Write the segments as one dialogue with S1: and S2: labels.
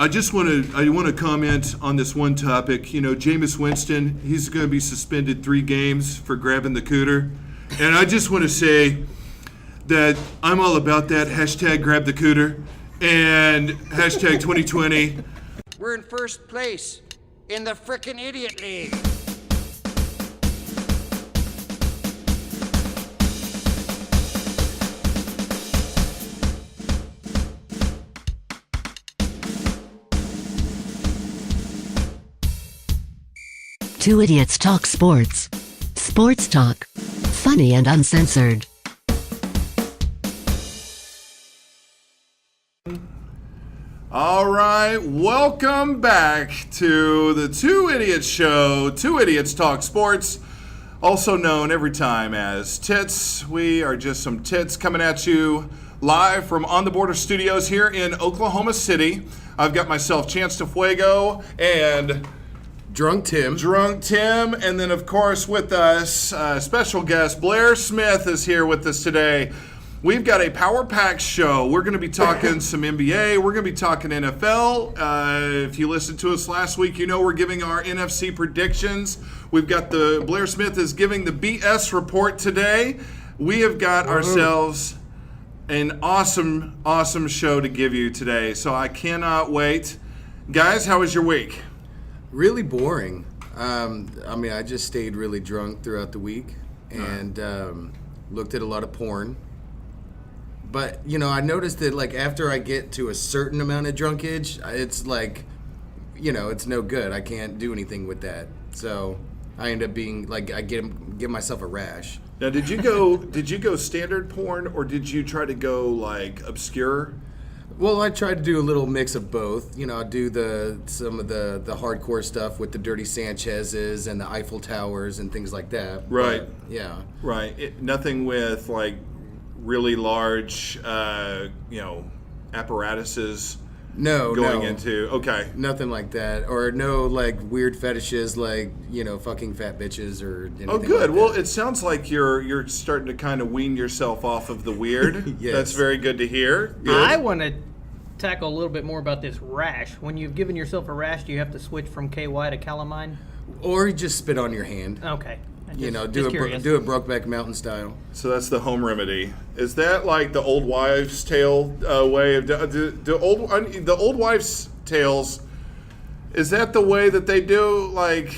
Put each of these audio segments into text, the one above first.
S1: I want to comment on this one topic. You know, Jameis Winston, he's going to be suspended 3 games for grabbing the Cooter. And I just want to say that I'm all about that. Hashtag grab the Cooter. And hashtag 2020.
S2: We're in first place in the frickin' Idiot League.
S3: Two Idiots Talk Sports. Sports talk. Funny and uncensored.
S1: All right, welcome back to the Two Idiots Show, Two Idiots Talk Sports, also known every time as Tits. We are just some tits coming at you live from On the Border Studios here in Oklahoma City. I've got myself Chance to Fuego and
S4: Drunk Tim,
S1: and then of course with us, special guest Blair Smith is here with us today. We've got a power-packed show. We're going to be talking some NBA. We're going to be talking NFL. If you listened to us last week, you know we're giving our NFC predictions. We've got Blair Smith is giving the BS report today. We have got ourselves an awesome, awesome show to give you today. So I cannot wait. Guys, how was your week?
S4: Really boring. I just stayed really drunk throughout the week and looked at a lot of porn. But, you know, I noticed that, like, after I get to a certain amount of drunkage, it's like, you know, it's no good. I can't do anything with that. So I end up being, like, I give myself a rash.
S1: Now, did you go standard porn, or did you try to go, like, obscure?
S4: Well, I tried to do a little mix of both. You know, I do some of the hardcore stuff with the Dirty Sanchez's and the Eiffel Towers and things like that.
S1: Right.
S4: But, yeah.
S1: Right. Nothing with, like, really large, apparatuses going into. Okay.
S4: Nothing like that. Or no, like, weird fetishes like, you know, fucking fat bitches or anything.
S1: Oh, good.
S4: Like
S1: Well,
S4: that.
S1: it sounds like you're starting to kind of wean yourself off of the weird.
S4: Yes.
S1: That's very good to hear. Good.
S5: I want to tackle a little bit more about this rash. When you've given yourself a rash, do you have to switch from KY to calamine?
S4: Or just spit on your hand.
S5: Okay.
S4: You know, do it Brokeback Mountain style.
S1: So that's the home remedy. Is that like the old wives' tale way of the old wives' tales? Is that the way that they do? Like,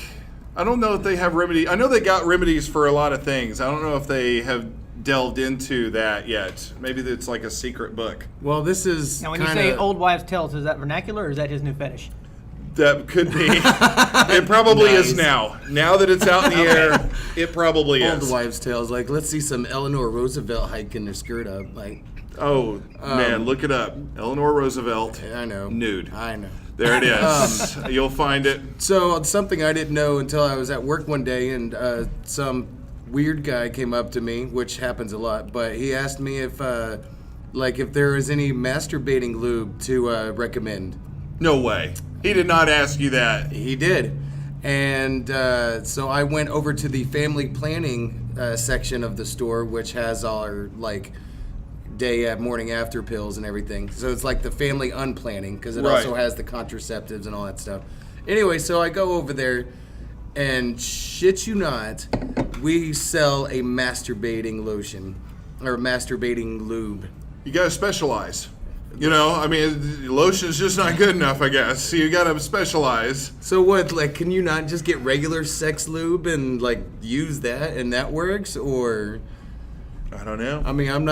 S1: I don't know if they have remedy. I know they got remedies for a lot of things. I don't know if they have delved into that yet. Maybe it's like a secret book.
S4: Well, this is
S5: now. When you say old wives' tales, is that vernacular or is that his new fetish?
S1: That could be. It probably is now. Now that it's out in the air, it probably is.
S4: Old wives' tales. Like, let's see some Eleanor Roosevelt hiking their skirt up. Like,
S1: man, look it up. Eleanor Roosevelt.
S4: I know.
S1: Nude.
S4: I know.
S1: There it is. You'll find it.
S4: So, something I didn't know until I was at work one day, and some weird guy came up to me, which happens a lot, but he asked me if there is any masturbating lube to recommend.
S1: No way. He did not ask you that.
S4: He did. And so I went over to the family planning section of the store, which has our, like, morning after pills and everything. So it's like the family unplanning, because it also has the contraceptives and all that stuff. Anyway, so I go over there, and shit you not, we sell a masturbating lotion, or masturbating lube.
S1: You gotta specialize. You know, I mean, lotion's just not good enough, I guess. So you gotta specialize.
S4: So what, like, can you not just get regular sex lube and, like, use that and that works, or?
S1: I don't know.
S4: I mean, I'm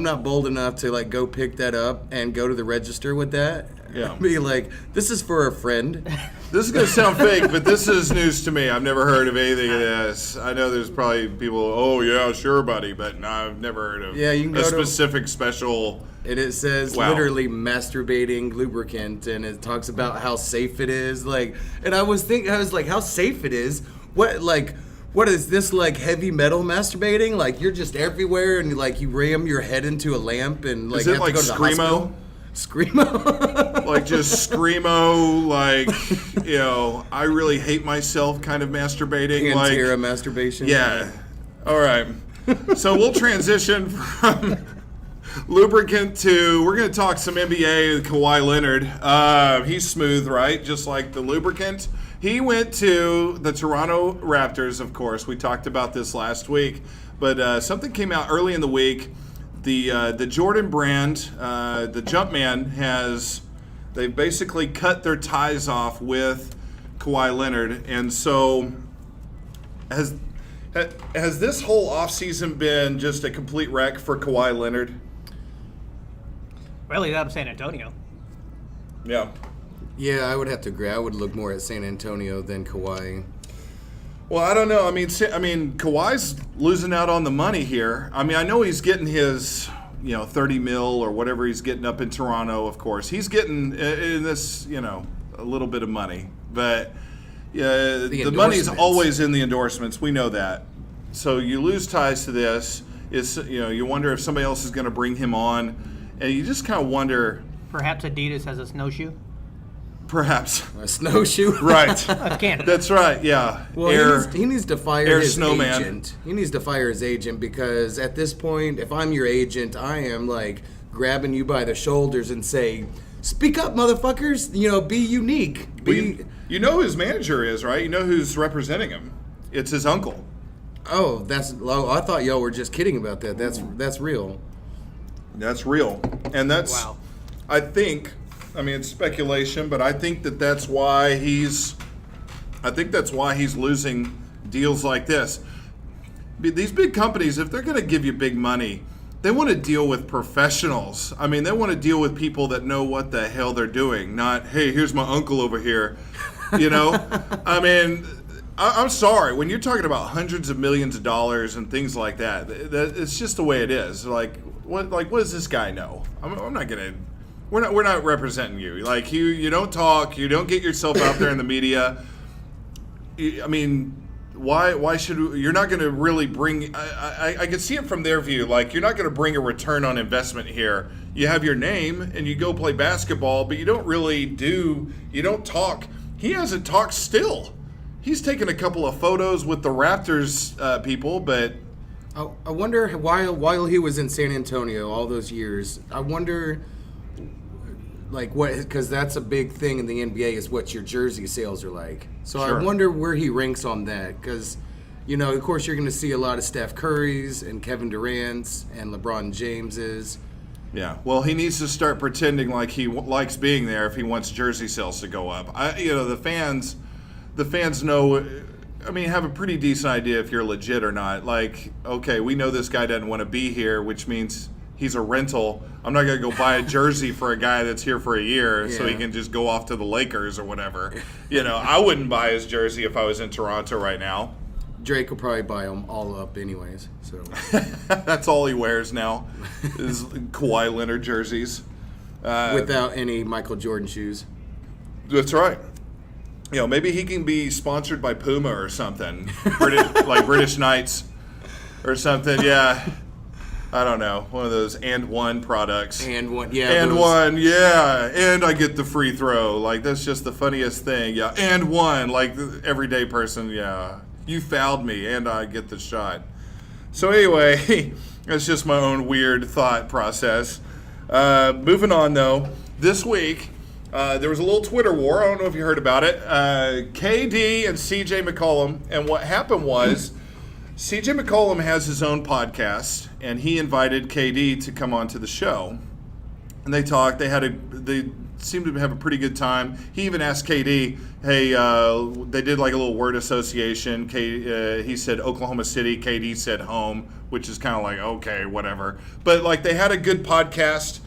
S4: not bold enough to, like, go pick that up and go to the register with that.
S1: Yeah.
S4: Be like, this is for a friend.
S1: This is gonna sound fake, but this is news to me. I've never heard of anything of this. I know there's probably people, oh yeah, sure, buddy, but no, I've never heard of
S4: you can go
S1: a specific special.
S4: And it says literally masturbating lubricant, and it talks about how safe it is. Like, and I was like, how safe it is? What is this, like, heavy metal masturbating? Like, you're just everywhere, and, like, you ram your head into a lamp, and, like,
S1: is it
S4: have
S1: like
S4: to go to the hospital.
S1: Screamo? Like, just Screamo, like, you know, I really hate myself kind of masturbating.
S4: Pantera
S1: like,
S4: masturbation.
S1: Yeah. All right. So we'll transition Lubricant 2. We're going to talk some NBA with Kawhi Leonard. He's smooth, right? Just like the lubricant. He went to the Toronto Raptors, of course. We talked about this last week. But something came out early in the week. The Jordan brand, the Jumpman, they've basically cut their ties off with Kawhi Leonard. And so has this whole offseason been just a complete wreck for Kawhi Leonard?
S5: Well, he's out of San Antonio.
S1: Yeah.
S4: Yeah, I would have to agree. I would look more at San Antonio than Kawhi.
S1: Well, I don't know. I mean, Kawhi's losing out on the money here. I mean, I know he's getting his, 30 mil or whatever he's getting up in Toronto, of course. He's getting in this, a little bit of money. But the money's always in the endorsements. We know that. So you lose ties to this. You wonder if somebody else is going to bring him on. And you just kind of wonder.
S5: Perhaps Adidas has a snowshoe?
S1: Perhaps.
S4: A snowshoe?
S1: Right.
S5: Canada.
S1: That's right, yeah.
S4: Well, he needs to fire his
S1: snowman.
S4: agent. He needs to fire his agent because at this point, if I'm your agent, I am like grabbing you by the shoulders and say, speak up, motherfuckers. Be unique.
S1: You know who his manager is, right? You know who's representing him. It's his uncle.
S4: Oh, I thought y'all were just kidding about that. That's real.
S1: That's real. And that's,
S5: wow.
S1: I think, it's speculation, but I think that's why he's losing deals like this. These big companies, if they're going to give you big money, they want to deal with professionals. They want to deal with people that know what the hell they're doing, not, hey, here's my uncle over here. I'm sorry. When you're talking about hundreds of millions of dollars and things like that, it's just the way it is. What does this guy know? I'm not gonna. We're not representing you. Like you don't talk. You don't get yourself out there in the media. Why should you're not going to really bring? I can see it from their view. Like you're not going to bring a return on investment here. You have your name and you go play basketball, but you don't really do. You don't talk. He hasn't talked still. He's taken a couple of photos with the Raptors people, but
S4: I wonder while he was in San Antonio all those years, I wonder because that's a big thing in the NBA is what your jersey sales are like. So
S1: Sure.
S4: I wonder where he ranks on that because, of course you're going to see a lot of Steph Curry's and Kevin Durant's and LeBron James's.
S1: Yeah, well, he needs to start pretending like he likes being there if he wants jersey sales to go up. The fans know. Have a pretty decent idea if you're legit or not. Like, okay, we know this guy doesn't want to be here, which means he's a rental. I'm not going to go buy a jersey for a guy that's here for a year so he can just go off to the Lakers or whatever. I wouldn't buy his jersey if I was in Toronto right now.
S4: Drake will probably buy them all up anyways. So
S1: that's all he wears now is Kawhi Leonard jerseys.
S4: Without any Michael Jordan shoes.
S1: That's right. Maybe he can be sponsored by Puma or something, British Knights or something. Yeah, I don't know, one of those and one products.
S4: And one, yeah.
S1: And I get the free throw. Like that's just the funniest thing. Yeah, and one, like the everyday person. Yeah, you fouled me, and I get the shot. So anyway, that's just my own weird thought process. Moving on though, this week. There was a little Twitter war. I don't know if you heard about it. KD and CJ McCollum. And what happened was CJ McCollum has his own podcast, and he invited KD to come onto the show. And they talked. They seemed to have a pretty good time. He even asked KD, hey, they did like a little word association. He said Oklahoma City. KD said home, which is kind of like, okay, whatever. But they had a good podcast.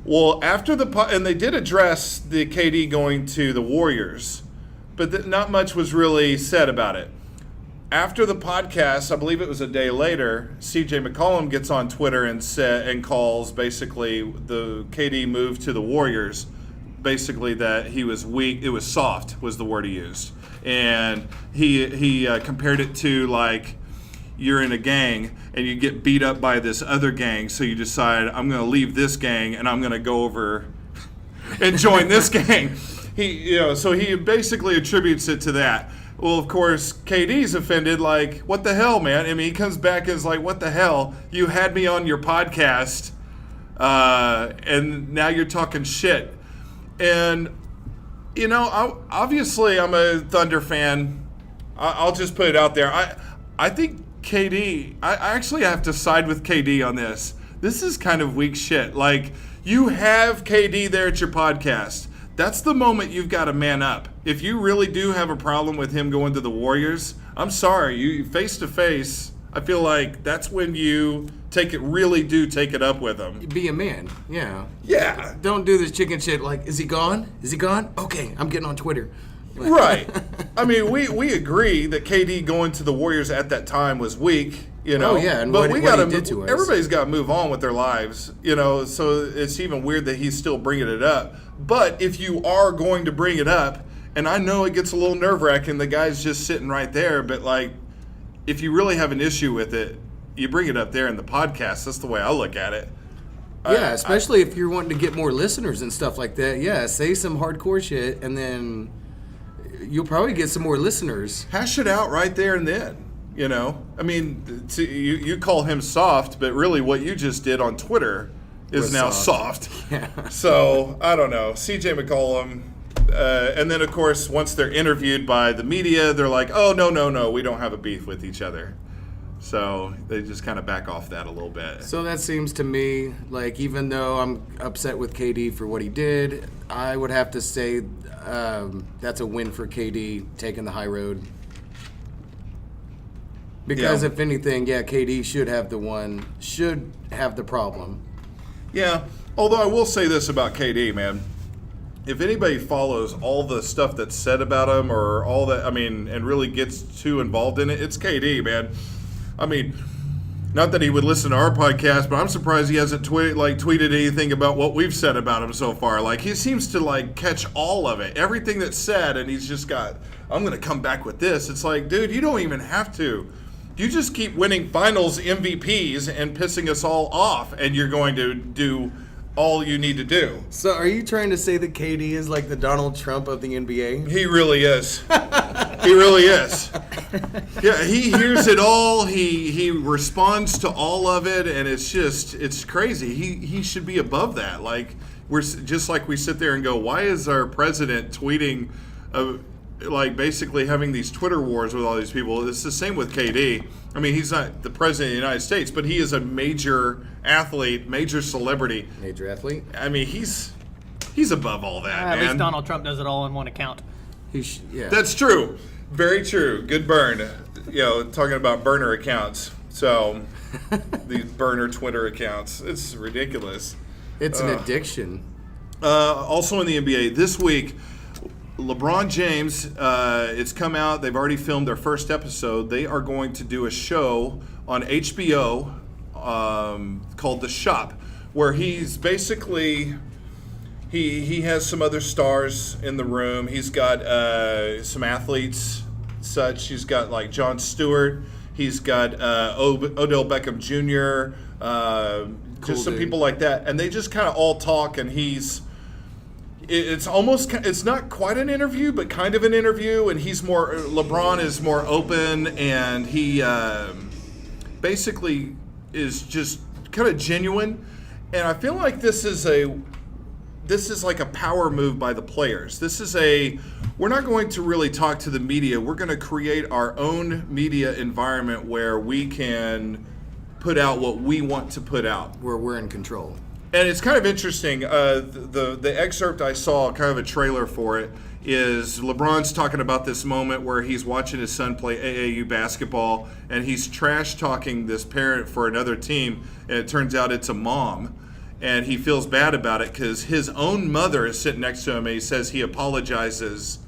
S1: Well, after and they did address the KD going to the Warriors, but not much was really said about it. After the podcast, I believe it was a day later, CJ McCollum gets on Twitter and calls basically the KD move to the Warriors, basically that he was weak. It was soft was the word he used, and he compared it to like you're in a gang and you get beat up by this other gang, so you decide I'm going to leave this gang and I'm going to go over and join this gang. So he basically attributes it to that. Well, of course, KD's offended, what the hell, man? He comes back and is like, what the hell? You had me on your podcast and now you're talking shit. And, you know, obviously I'm a Thunder fan. I'll just put it out there. I think KD, I actually have to side with KD on this. This is kind of weak shit. Like, you have KD there at your podcast. That's the moment you've got to man up. If you really do have a problem with him going to the Warriors, I'm sorry. You face to face, I feel like that's when you take it up with him.
S4: Be a man, yeah.
S1: Yeah.
S4: Don't do this chicken shit like, is he gone? Is he gone? Okay, I'm getting on Twitter.
S1: Right. I mean, we agree that KD going to the Warriors at that time was weak, you know.
S4: Oh, yeah, and
S1: but
S4: what
S1: gotta
S4: he did to us.
S1: Everybody's got to move on with their lives, you know. So it's even weird that he's still bringing it up. But if you are going to bring it up, and I know it gets a little nerve-wracking, the guy's just sitting right there, but like, if you really have an issue with it, you bring it up there in the podcast. That's the way I look at it.
S4: Yeah, especially if you're wanting to get more listeners and stuff like that. Yeah, say some hardcore shit, and then you'll probably get some more listeners.
S1: Hash it out right there and then, you know. I mean, you call him soft, but really what you just did on Twitter is now soft.
S4: Yeah.
S1: So, I don't know. CJ McCollum. And then, of course, once they're interviewed by the media, they're like, oh, no, we don't have a beef with each other. So they just kind of back off that a little bit.
S4: So that seems to me like, even though I'm upset with KD for what he did, I would have to say that's a win for KD taking the high road. Because if anything, yeah, KD should have the problem.
S1: Yeah, although I will say this about KD, man. If anybody follows all the stuff that's said about him or all that, I mean, and really gets too involved in it, it's KD, man. I mean, not that he would listen to our podcast, but I'm surprised he hasn't tweeted anything about what we've said about him so far. Like, he seems to like catch all of it, everything that's said, and he's just got, I'm going to come back with this. It's like, dude, you don't even have to. You just keep winning finals MVPs and pissing us all off, and you're going to do all you need to do.
S4: So are you trying to say that KD is like the Donald Trump of the NBA?
S1: He really is. He really is. Yeah, he hears it all. He responds to all of it, and it's crazy. He should be above that. Like, we're just like we sit there and go, why is our president tweeting, like basically having these Twitter wars with all these people? It's the same with KD. I mean, he's not the president of the United States, but he is a major athlete, major celebrity.
S4: Major athlete?
S1: I mean, he's above all that, man.
S5: At least Donald Trump does it all in one account.
S4: Yeah.
S1: That's true. Very true. Good burn. You know, talking about burner accounts. So, these burner Twitter accounts. It's ridiculous.
S4: It's an addiction.
S1: Also in the NBA, this week, LeBron James, it's come out. They've already filmed their first episode. They are going to do a show on HBO called The Shop, where he's basically... He has some other stars in the room. He's got some athletes, such. He's got like Jon Stewart. He's got Odell Beckham Jr. Just some people like that, and they just kind of all talk. And it's not quite an interview, but kind of an interview. And LeBron is more open, and he basically is just kind of genuine. And I feel like this is like a power move by the players. We're not going to really talk to the media. We're going to create our own media environment where we can put out what we want to put out.
S4: Where we're in control.
S1: And it's kind of interesting. The excerpt I saw, kind of a trailer for it, is LeBron's talking about this moment where he's watching his son play AAU basketball, and he's trash-talking this parent for another team, and it turns out it's a mom. And he feels bad about it because his own mother is sitting next to him, and he says he apologizes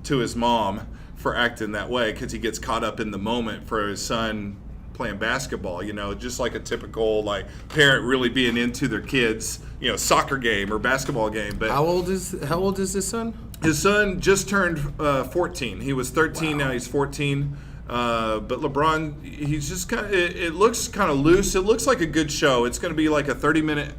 S1: to his mom for acting that way because he gets caught up in the moment for his son playing basketball, you know, just like a typical like parent really being into their kids, you know, soccer game or basketball game. But
S4: how old is his son?
S1: His son just turned 14. He was 13, Now he's 14. But LeBron, he's just kind of, it looks kind of loose. It looks like a good show. It's going to be like a 30-minute.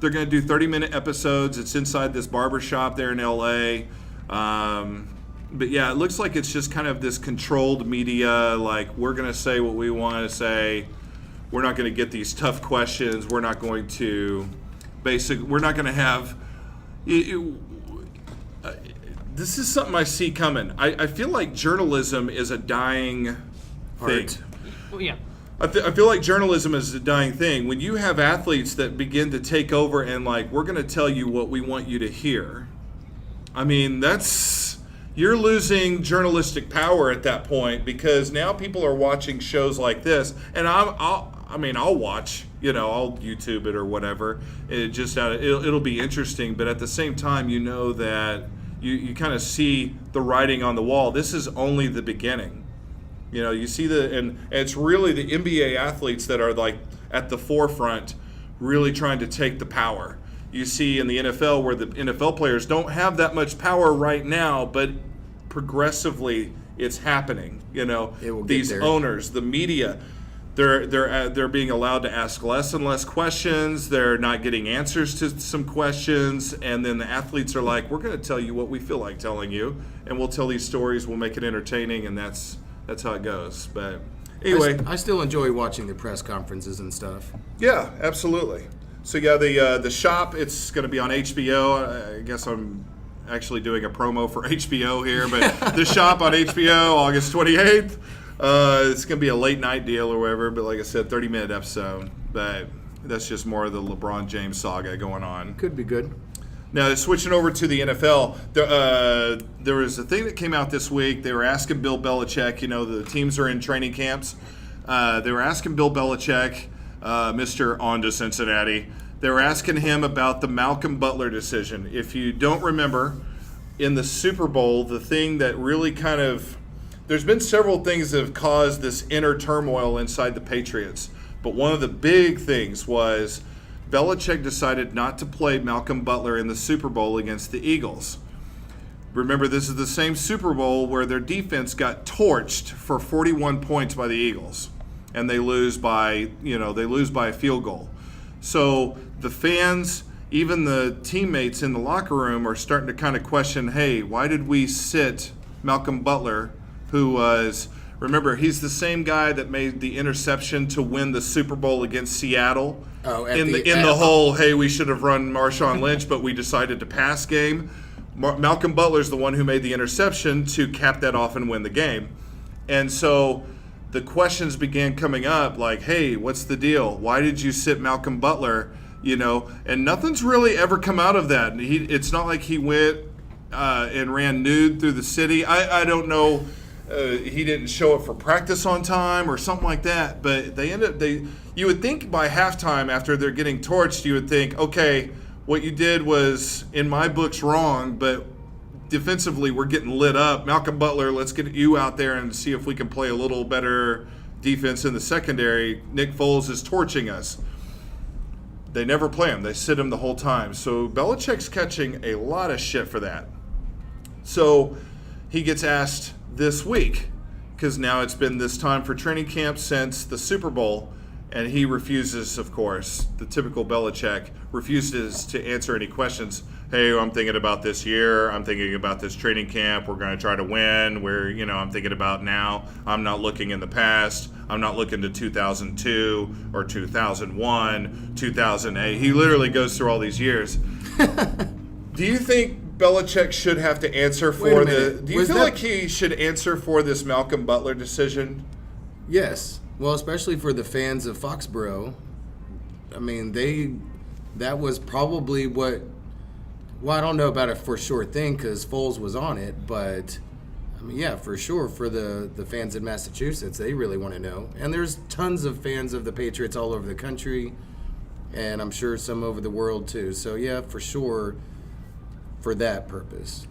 S1: They're going to do 30-minute episodes. It's inside this barber shop there in L.A. But yeah, it looks like it's just kind of this controlled media. Like, we're going to say what we want to say. We're not going to get these tough questions. We're not going to Basically, we're not going to have. This is something I see coming. I feel like journalism is a dying thing.
S5: Well, yeah.
S1: I feel like journalism is a dying thing. When you have athletes that begin to take over and like, we're going to tell you what we want you to hear. I mean, you're losing journalistic power at that point, because now people are watching shows like this, and I'll watch, I'll YouTube it or whatever. It'll be interesting, but at the same time, that you kind of see the writing on the wall. This is only the beginning. You see and it's really the NBA athletes that are like at the forefront, really trying to take the power. You see in the NFL where the NFL players don't have that much power right now, but progressively it's happening. These owners, the media, they're being allowed to ask less and less questions. They're not getting answers to some questions, and then the athletes are like, "We're going to tell you what we feel like telling you, and we'll tell these stories. We'll make it entertaining," and that's how it goes. But anyway,
S4: I still enjoy watching the press conferences and stuff.
S1: Yeah, absolutely. So yeah, the shop, it's going to be on HBO. I guess I'm actually doing a promo for HBO here, but the shop on HBO, August 28th. It's going to be a late night deal or whatever, but like I said, 30-minute episode. But that's just more of the LeBron James saga going on.
S4: Could be good.
S1: Now, switching over to the NFL, there was a thing that came out this week. They were asking Bill Belichick, the teams are in training camps. They were asking Bill Belichick, Mr. On to Cincinnati, they were asking him about the Malcolm Butler decision. If you don't remember, in the Super Bowl, the thing that really there's been several things that have caused this inner turmoil inside the Patriots. But one of the big things was Belichick decided not to play Malcolm Butler in the Super Bowl against the Eagles. Remember, this is the same Super Bowl where their defense got torched for 41 points by the Eagles, and they lose by a field goal. So the fans, even the teammates in the locker room, are starting to kind of question, hey, why did we sit Malcolm Butler, who was, remember, he's the same guy that made the interception to win the Super Bowl against Seattle.
S4: Oh,
S1: in the whole, hey, we should have run Marshawn Lynch, but we decided to pass game. Malcolm Butler's the one who made the interception to cap that off and win the game. And so the questions began coming up like, hey, what's the deal? Why did you sit Malcolm Butler? And nothing's really ever come out of that. It's not like he went and ran nude through the city. I don't know. He didn't show up for practice on time or something like that. But you would think by halftime, after they're getting torched, you would think, okay, what you did was, in my books, wrong, but defensively we're getting lit up. Malcolm Butler, let's get you out there and see if we can play a little better defense in the secondary. Nick Foles is torching us. They never play him. They sit him the whole time. So Belichick's catching a lot of shit for that. So he gets asked this week, because now it's been this time for training camp since the Super Bowl, and he refuses, of course, the typical Belichick, refuses to answer any questions. Hey, I'm thinking about this year. I'm thinking about this training camp. We're going to try to win. I'm thinking about now. I'm not looking in the past. I'm not looking to 2002 or 2001, 2008. He literally goes through all these years. Do you think Belichick should have to answer for do you feel like he should answer for this Malcolm Butler decision?
S4: Yes. Well, especially for the fans of Foxborough. I mean, that was probably I don't know about a for sure thing because Foles was on it, but I mean, yeah, for sure, for the fans in Massachusetts, they really want to know. And there's tons of fans of the Patriots all over the country, and I'm sure some over the world too. So yeah, for sure, for that purpose.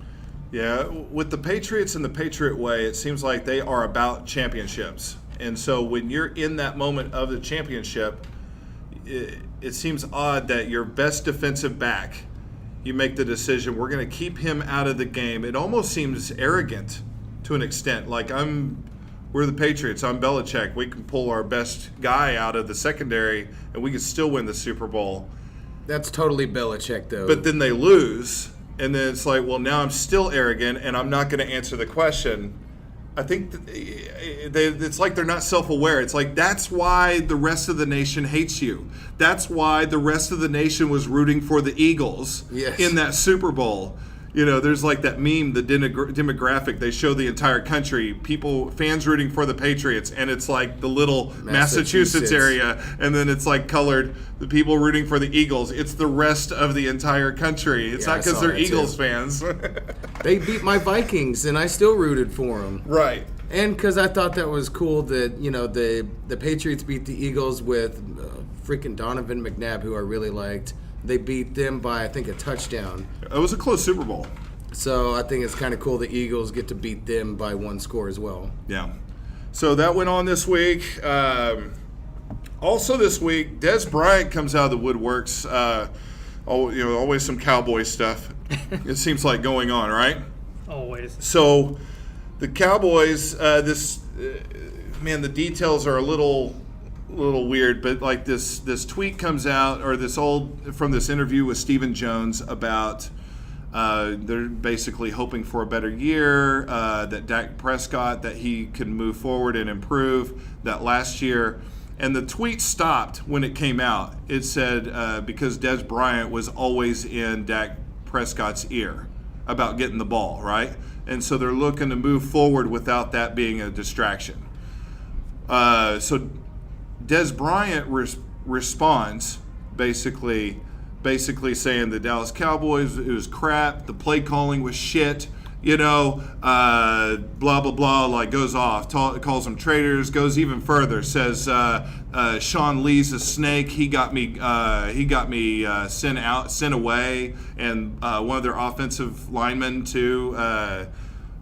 S1: Yeah, with the Patriots and the Patriot way, it seems like they are about championships. And so when you're in that moment of the championship, it seems odd that your best defensive back, you make the decision, we're going to keep him out of the game. It almost seems arrogant to an extent. Like, we're the Patriots, I'm Belichick. We can pull our best guy out of the secondary and we can still win the Super Bowl.
S4: That's totally Belichick, though.
S1: But then they lose, and then it's like, well, now I'm still arrogant and I'm not going to answer the question. I think it's like they're not self-aware. It's like that's why the rest of the nation hates you. That's why the rest of the nation was rooting for the Eagles in that Super Bowl. You know, there's like that meme, the demographic. They show the entire country, fans rooting for the Patriots, and it's like the little Massachusetts area, and then it's like colored, the people rooting for the Eagles. It's the rest of the entire country. It's not because they're Eagles fans.
S4: They beat my Vikings, and I still rooted for them.
S1: Right.
S4: And because I thought that was cool that, you know, the Patriots beat the Eagles with freaking Donovan McNabb, who I really liked. They beat them by, I think, a touchdown.
S1: It was a close Super Bowl.
S4: So I think it's kind of cool the Eagles get to beat them by one score as well.
S1: Yeah. So that went on this week. Also this week, Des Bryant comes out of the woodworks. Always some Cowboy stuff. It seems like going on, right?
S5: Always.
S1: So the Cowboys, the details are a little weird, but like this tweet comes out, or from this interview with Stephen Jones about they're basically hoping for a better year, that Dak Prescott, that he can move forward and improve that last year. And the tweet stopped when it came out. It said because Des Bryant was always in Dak Prescott's ear about getting the ball, right? And so they're looking to move forward without that being a distraction. So Des Bryant responds basically saying the Dallas Cowboys, it was crap, the play calling was shit, blah, blah, blah, like goes off, calls them traitors, goes even further, says Sean Lee's a snake, he got me sent away, and one of their offensive linemen too,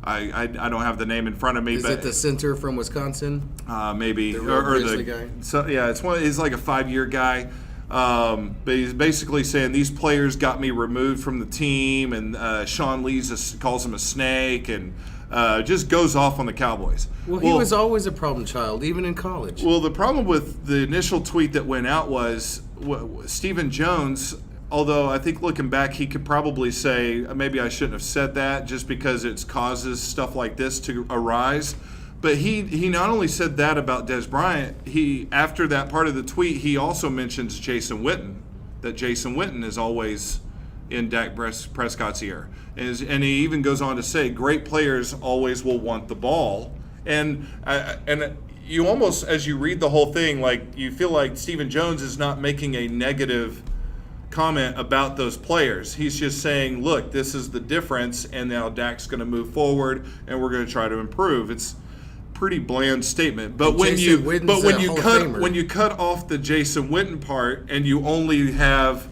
S1: I don't have the name in front of me.
S4: Is it the center from Wisconsin?
S1: Maybe.
S4: The guy?
S1: So, yeah, he's like a 5-year guy. But he's basically saying these players got me removed from the team, and Sean Lee calls him a snake, and just goes off on the Cowboys.
S4: Well, he was always a problem child, even in college.
S1: Well, the problem with the initial tweet that went out was Stephen Jones, although I think looking back, he could probably say, maybe I shouldn't have said that just because it causes stuff like this to arise. But he not only said that about Des Bryant, after that part of the tweet, he also mentions Jason Witten, that Jason Witten is always in Dak Prescott's ear. And he even goes on to say, great players always will want the ball. And you almost, as you read the whole thing, like you feel like Stephen Jones is not making a negative comment about those players. He's just saying, look, this is the difference, and now Dak's going to move forward, and we're going to try to improve. It's pretty bland statement. But when you cut off the Jason Witten part, and you only have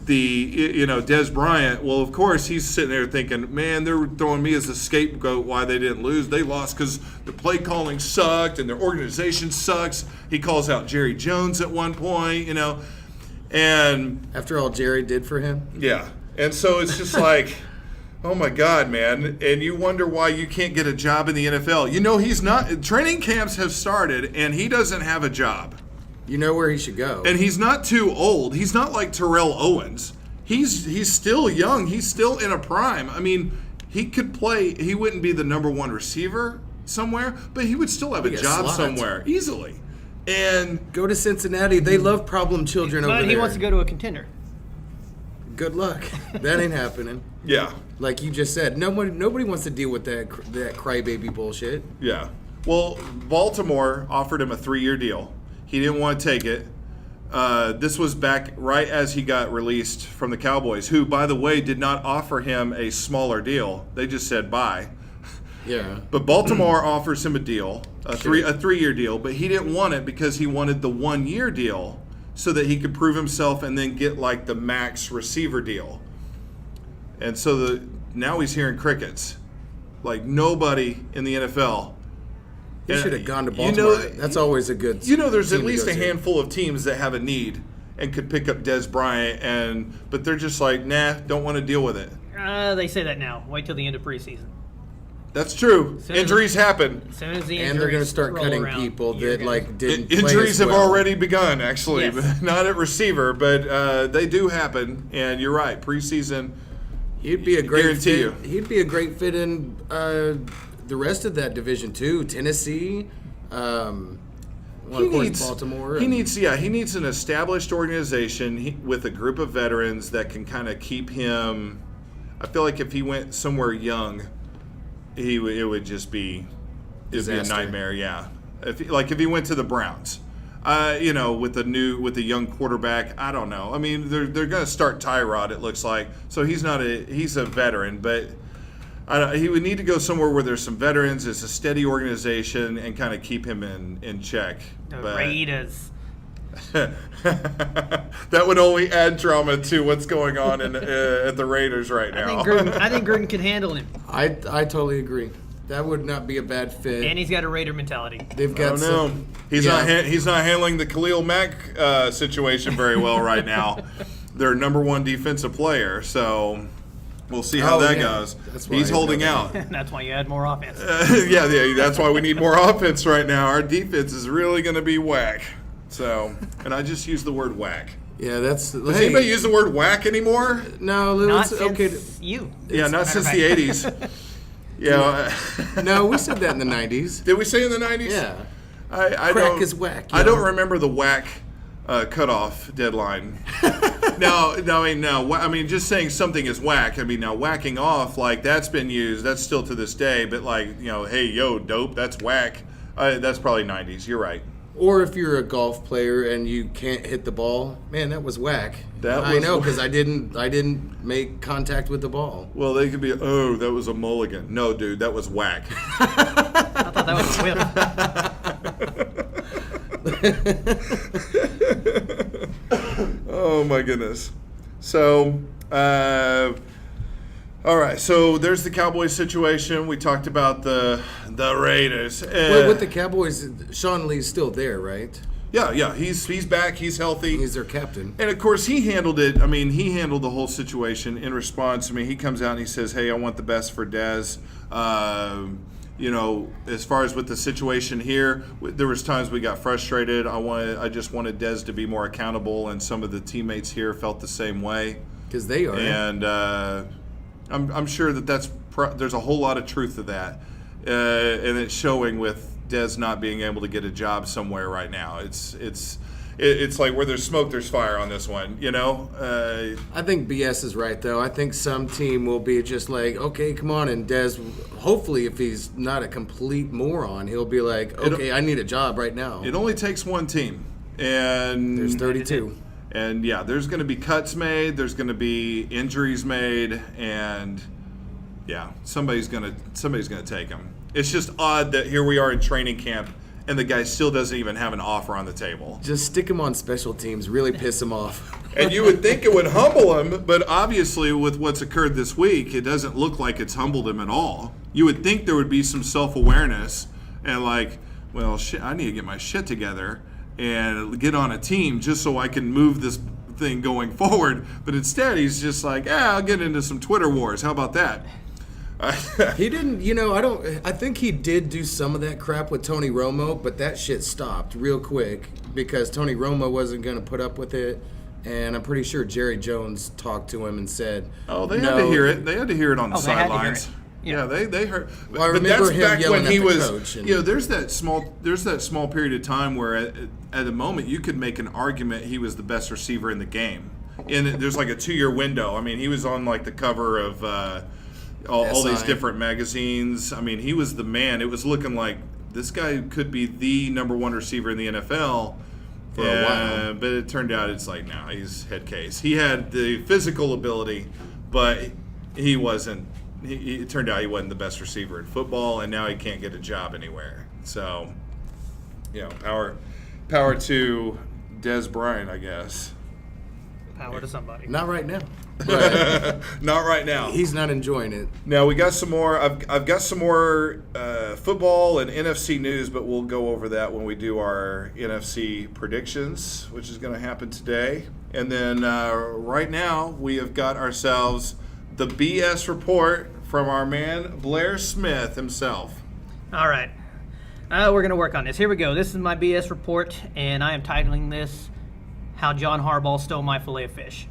S1: the Des Bryant, well, of course he's sitting there thinking, man, they're throwing me as a scapegoat why they didn't lose. They lost because the play calling sucked and their organization sucks. He calls out Jerry Jones at one point, And
S4: after all Jerry did for him?
S1: Yeah. And so it's just like, oh my God, man. And you wonder why you can't get a job in the NFL. He's not, training camps have started and he doesn't have a job.
S4: You know where he should go.
S1: And he's not too old. He's not like Terrell Owens. He's still young. He's still in a prime. I mean, he could play, he wouldn't be the number one receiver somewhere, but he would still have a job somewhere easily. And
S4: go to Cincinnati. They love problem children over there.
S5: But he wants to go to a contender.
S4: Good luck. That ain't happening.
S1: Yeah.
S4: Like you just said, nobody wants to deal with that crybaby bullshit.
S1: Yeah. Well, Baltimore offered him a 3-year deal. He didn't want to take it. This was back right as he got released from the Cowboys, who, by the way, did not offer him a smaller deal. They just said bye.
S4: Yeah.
S1: But Baltimore offers him a deal, a 3-year deal, but he didn't want it because he wanted the 1-year deal so that he could prove himself and then get like the max receiver deal. And so now he's hearing crickets. Like nobody in the NFL.
S4: He should have gone to Baltimore. That's always a good.
S1: There's at least a handful of teams that have a need and could pick up Des Bryant, but they're just like, nah, don't want to deal with it.
S5: They say that now. Wait till the end of preseason.
S1: That's true. Injuries happen.
S5: As soon as the
S4: and they're going to start cutting people that didn't play
S1: injuries
S4: as well.
S1: have already begun, actually.
S5: Yes.
S1: Not at receiver, but they do happen. And you're right. Preseason,
S4: he'd be a great
S1: guarantee
S4: fit.
S1: you.
S4: He'd be a great fit in the rest of that Division II, Tennessee, of course, Baltimore.
S1: He needs an established organization with a group of veterans that can kind of keep him. I feel like if he went somewhere young, it would just be it'd be a nightmare. Yeah, if he went to the Browns, with the young quarterback, I don't know. I mean, they're going to start Tyrod. It looks like so he's a veteran, but. He would need to go somewhere where there's some veterans, it's a steady organization, and kind of keep him in check.
S5: The Raiders.
S1: That would only add drama to what's going on at the Raiders right now.
S5: I think Gruden can handle him.
S4: I totally agree. That would not be a bad fit.
S5: And he's got a Raider mentality.
S4: They've got some.
S1: He's not handling the Khalil Mack situation very well right now. Their number one defensive player, so. We'll see how that goes. He's holding out.
S5: That's why you add more offense.
S1: Yeah, that's why we need more offense right now. Our defense is really going to be whack. So, and I just used the word whack.
S4: Yeah, that's.
S1: Does anybody use the word whack anymore?
S4: No,
S5: not
S4: it's
S5: since
S4: okay.
S5: You.
S1: Yeah, not since the 80s. Yeah.
S4: No, we said that in the 90s.
S1: Did we say in the 90s?
S4: Yeah.
S1: Crack
S4: is whack.
S1: I don't remember the whack cutoff deadline. No. I mean, just saying something is whack. I mean, now whacking off, like that's been used. That's still to this day. But like, hey, yo, dope, that's whack. That's probably 90s. You're right.
S4: Or if you're a golf player and you can't hit the ball, man, that was whack. I know because I didn't make contact with the ball.
S1: Well, they could be. Oh, that was a mulligan. No, dude, that was whack.
S5: I thought that was a whip.
S1: Oh my goodness. So, all right. So there's the Cowboys situation. We talked about the Raiders.
S4: Well, with the Cowboys, Sean Lee's still there, right?
S1: Yeah. He's back. He's healthy.
S4: He's their captain.
S1: And of course, he handled it. I mean, he handled the whole situation in response. I mean, he comes out and he says, "Hey, I want the best for Dez." As far as with the situation here, there was times we got frustrated. I just wanted Dez to be more accountable, and some of the teammates here felt the same way.
S4: Because they are.
S1: And I'm sure there's a whole lot of truth to that, and it's showing with Dez not being able to get a job somewhere right now. It's like where there's smoke, there's fire on this one,
S4: I think BS is right, though. I think some team will be just like, okay, come on. And Dez, hopefully, if he's not a complete moron, he'll be like, okay, I need a job right now.
S1: It only takes one team. And
S4: there's 32.
S1: And, yeah, there's going to be cuts made. There's going to be injuries made. And, yeah, somebody's going to take him. It's just odd that here we are in training camp, and the guy still doesn't even have an offer on the table.
S4: Just stick him on special teams, really piss him off.
S1: And you would think it would humble him, but obviously with what's occurred this week, it doesn't look like it's humbled him at all. You would think there would be some self-awareness and like, well, shit, I need to get my shit together and get on a team just so I can move this thing going forward. But instead, he's just like, I'll get into some Twitter wars. How about that?
S4: He didn't, I think he did do some of that crap with Tony Romo, but that shit stopped real quick because Tony Romo wasn't going to put up with it. And I'm pretty sure Jerry Jones talked to him and said,
S1: they had to hear it. They had to hear it on the sidelines.
S5: Yeah,
S1: they heard.
S4: Well, I remember him yelling at the coach.
S1: There's that small period of time where at the moment you could make an argument he was the best receiver in the game. And there's like a 2-year window. I mean, he was on like the cover of all these different magazines. I mean, he was the man. It was looking like this guy could be the number one receiver in the NFL
S4: for a while.
S1: But it turned out it's like, no, he's head case. He had the physical ability, but he wasn't. It turned out he wasn't the best receiver in football, and now he can't get a job anywhere. So, power to Dez Bryant, I guess.
S5: Power to somebody.
S4: Not right now. But
S1: not right now.
S4: He's not enjoying it.
S1: Now we got some more. I've got some more football and NFC news, but we'll go over that when we do our NFC predictions, which is going to happen today. And then right now we have got ourselves the BS report from our man Blair Smith himself.
S5: All right, we're going to work on this. Here we go. This is my BS report, and I am titling this "How John Harbaugh Stole My Filet of Fish."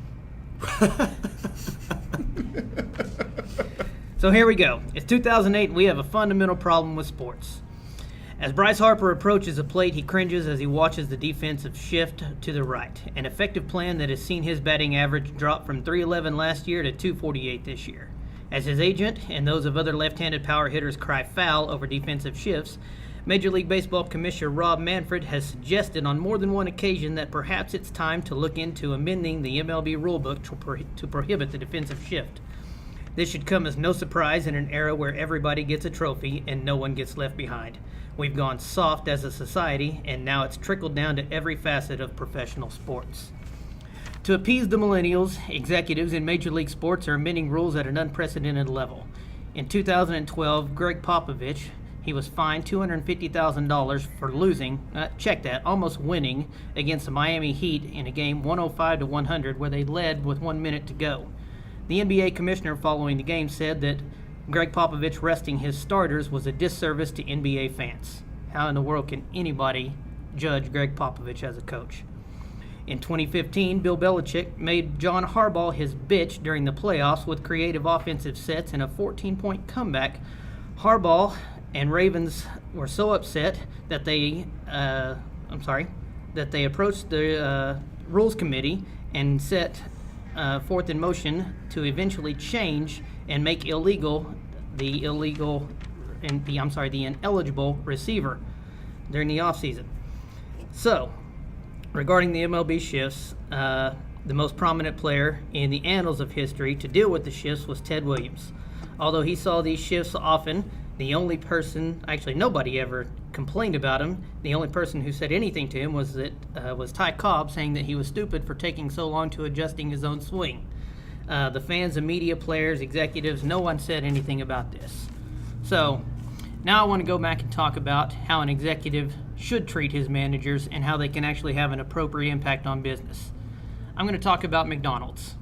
S5: So here we go. It's 2008. We have a fundamental problem with sports. As Bryce Harper approaches the plate, he cringes as he watches the defensive shift to the right, an effective plan that has seen his batting average drop from .311 last year to .248 this year. As his agent and those of other left-handed power hitters cry foul over defensive shifts, Major League Baseball Commissioner Rob Manfred has suggested on more than one occasion that perhaps it's time to look into amending the MLB rulebook to prohibit the defensive shift. This should come as no surprise in an era where everybody gets a trophy and no one gets left behind. We've gone soft as a society, and now it's trickled down to every facet of professional sports. To appease the millennials, executives in Major League Sports are amending rules at an unprecedented level. In 2012, Greg Popovich, he was fined $250,000 for losing, almost winning against the Miami Heat in a game 105-100 where they led with 1 minute to go. The NBA commissioner following the game said that Greg Popovich resting his starters was a disservice to NBA fans. How in the world can anybody judge Greg Popovich as a coach? In 2015, Bill Belichick made John Harbaugh his bitch during the playoffs with creative offensive sets and a 14-point comeback. Harbaugh and Ravens were so upset that they approached the Rules Committee and set forth in motion to eventually change and make illegal the ineligible receiver during the offseason. So, regarding the MLB shifts, the most prominent player in the annals of history to deal with the shifts was Ted Williams. Although he saw these shifts often, the only person, actually nobody ever complained about him. The only person who said anything to him was Ty Cobb, saying that he was stupid for taking so long to adjusting his own swing. The fans, the media, players, executives, no one said anything about this. So now I want to go back and talk about how an executive should treat his managers and how they can actually have an appropriate impact on business. I'm going to talk about McDonald's.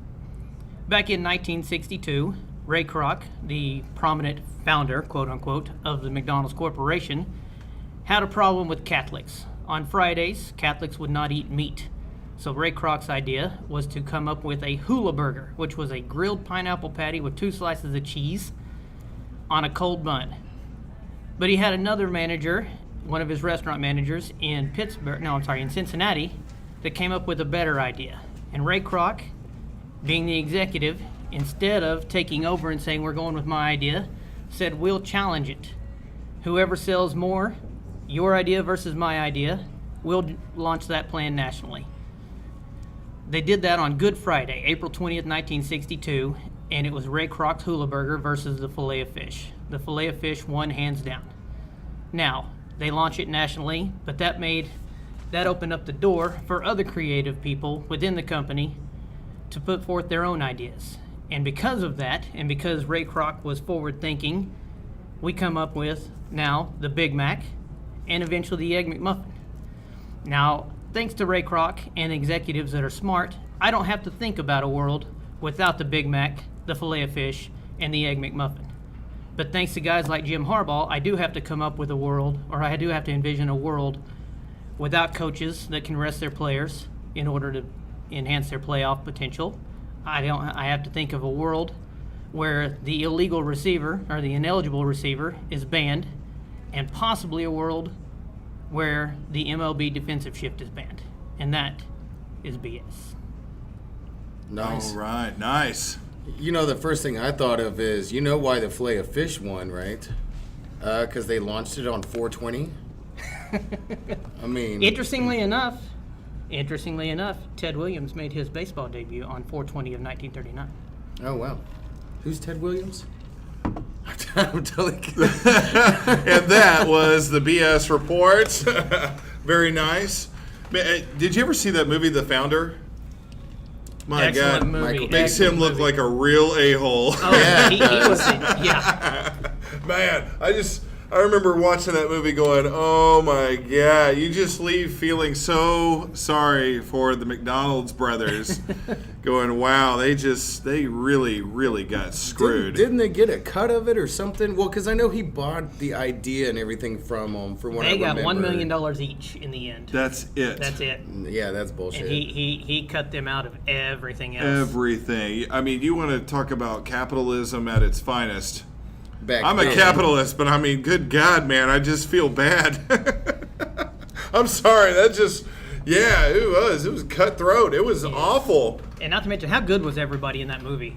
S5: Back in 1962, Ray Kroc, the prominent founder, quote unquote, of the McDonald's Corporation, had a problem with Catholics. On Fridays, Catholics would not eat meat. So Ray Kroc's idea was to come up with a hula burger, which was a grilled pineapple patty with 2 slices of cheese on a cold bun. But he had another manager, one of his restaurant managers in Cincinnati, that came up with a better idea. And Ray Kroc, being the executive, instead of taking over and saying, we're going with my idea, said, we'll challenge it. Whoever sells more, your idea versus my idea, we'll launch that plan nationally. They did that on Good Friday, April 20th, 1962, and it was Ray Kroc's Hula Burger versus the Filet-O-Fish. The Filet-O-Fish won hands down. Now, they launched it nationally, but that opened up the door for other creative people within the company to put forth their own ideas. And because of that, and because Ray Kroc was forward-thinking, we come up with now the Big Mac and eventually the Egg McMuffin. Now, thanks to Ray Kroc and executives that are smart, I don't have to think about a world without the Big Mac, the Filet-O-Fish, and the Egg McMuffin. But thanks to guys like Jim Harbaugh, I do have to come up with a world, or I do have to envision a world without coaches that can rest their players in order to enhance their playoff potential. I have to think of a world where the illegal receiver or the ineligible receiver is banned, and possibly a world where the MLB defensive shift is banned. And that is BS.
S4: Nice.
S1: All right, nice.
S4: You know, the first thing I thought of is, you know why the Filet-O-Fish won, right? Because they launched it on 420. I mean...
S5: Interestingly enough, Ted Williams made his baseball debut on 420 of 1939.
S4: Oh, wow. Who's Ted Williams? I'm totally kidding.
S1: And that was the BS report. Very nice. Did you ever see that movie, The Founder? My
S5: Excellent
S1: God,
S5: movie.
S1: makes him look like a real a-hole.
S5: Oh, yeah. He was, yeah.
S1: Man, I remember watching that movie going, oh my God, you just leave feeling so sorry for the McDonald's brothers. Going, wow, they really, really got screwed.
S4: Didn't they get a cut of it or something? Well, because I know he bought the idea and everything from them. From what I
S5: They got
S4: remember.
S5: $1 million each in the end.
S1: That's it.
S5: That's it.
S4: Yeah, that's bullshit.
S5: And he cut them out of everything else.
S1: Everything. I mean, you want to talk about capitalism at its finest. I'm a
S4: then.
S1: capitalist, but I mean, good God, man, I just feel bad. I'm sorry, that just, yeah, it was cutthroat. It was awful.
S5: And not to mention, how good was everybody in that movie?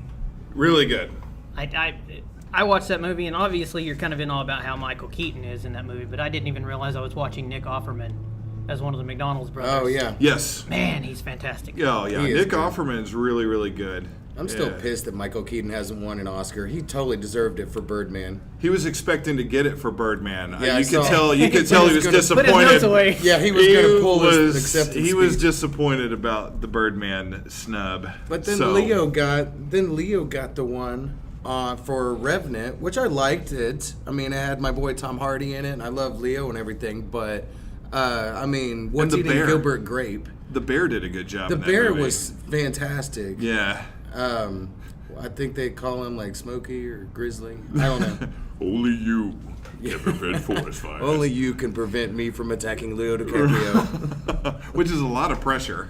S1: Really good.
S5: I watched that movie, and obviously you're kind of in awe about how Michael Keaton is in that movie, but I didn't even realize I was watching Nick Offerman as one of the McDonald's brothers.
S4: Oh, yeah.
S1: Yes.
S5: Man, he's fantastic.
S1: Oh, yeah.
S4: He is
S1: Nick
S4: good.
S1: Offerman's really, really good.
S4: I'm still
S1: Yeah.
S4: pissed that Michael Keaton hasn't won an Oscar. He totally deserved it for Birdman.
S1: He was expecting to get it for Birdman.
S4: Yeah, I
S1: you could
S4: saw-
S1: tell. You could
S4: He
S1: tell
S4: was
S1: he was
S4: gonna put
S5: Put his
S1: disappointed.
S5: notes away.
S4: Yeah, he was going to pull his acceptance
S1: He was
S4: speech.
S1: disappointed about the Birdman snub.
S4: But then
S1: So-
S4: Leo got the one for Revenant, which I liked it. I mean, it had my boy Tom Hardy in it, and I love Leo and everything. But I mean, what's
S1: the
S4: eating
S1: bear.
S4: Gilbert Grape?
S1: The Bear did a good job.
S4: The
S1: in that
S4: bear
S1: movie.
S4: was fantastic.
S1: Yeah.
S4: I think they call him like Smokey or Grizzly. I don't know.
S1: Only you can prevent forest fires.
S4: Only you can prevent me from attacking Leo DiCaprio.
S1: Which is a lot of pressure.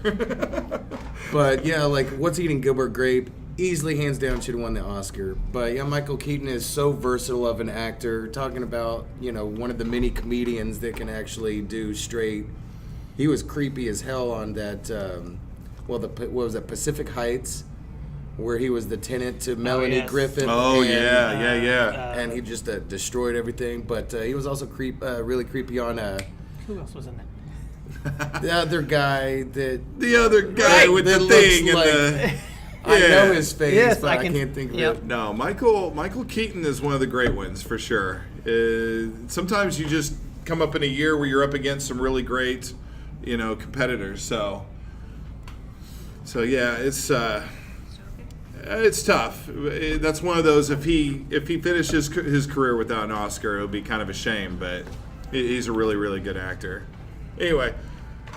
S4: But yeah, like what's eating Gilbert Grape? Easily, hands down, should have won the Oscar. But yeah, Michael Keaton is so versatile of an actor. Talking about, you know, one of the many comedians that can actually do straight. He was creepy as hell on that. What was it, Pacific Heights, where he was the tenant to Melanie
S5: yes.
S4: Griffith.
S1: Oh,
S4: and,
S1: yeah.
S4: and he just destroyed everything. But he was also really creepy on
S5: Who else was in that?
S4: the other guy that.
S1: The other guy with
S4: that
S1: the
S4: looks
S1: thing and
S4: like-
S1: the.
S4: I
S1: Yeah.
S4: know his face,
S5: Yes,
S4: but
S5: I
S4: I
S5: can-
S4: can't think of
S5: yep.
S4: it.
S1: No, Michael Keaton is one of the great ones for sure. Sometimes you just come up in a year where you're up against some really great, competitors. So yeah, it's tough. That's one of those. If he finishes his career without an Oscar, it would be kind of a shame. But he's a really, really good actor. Anyway.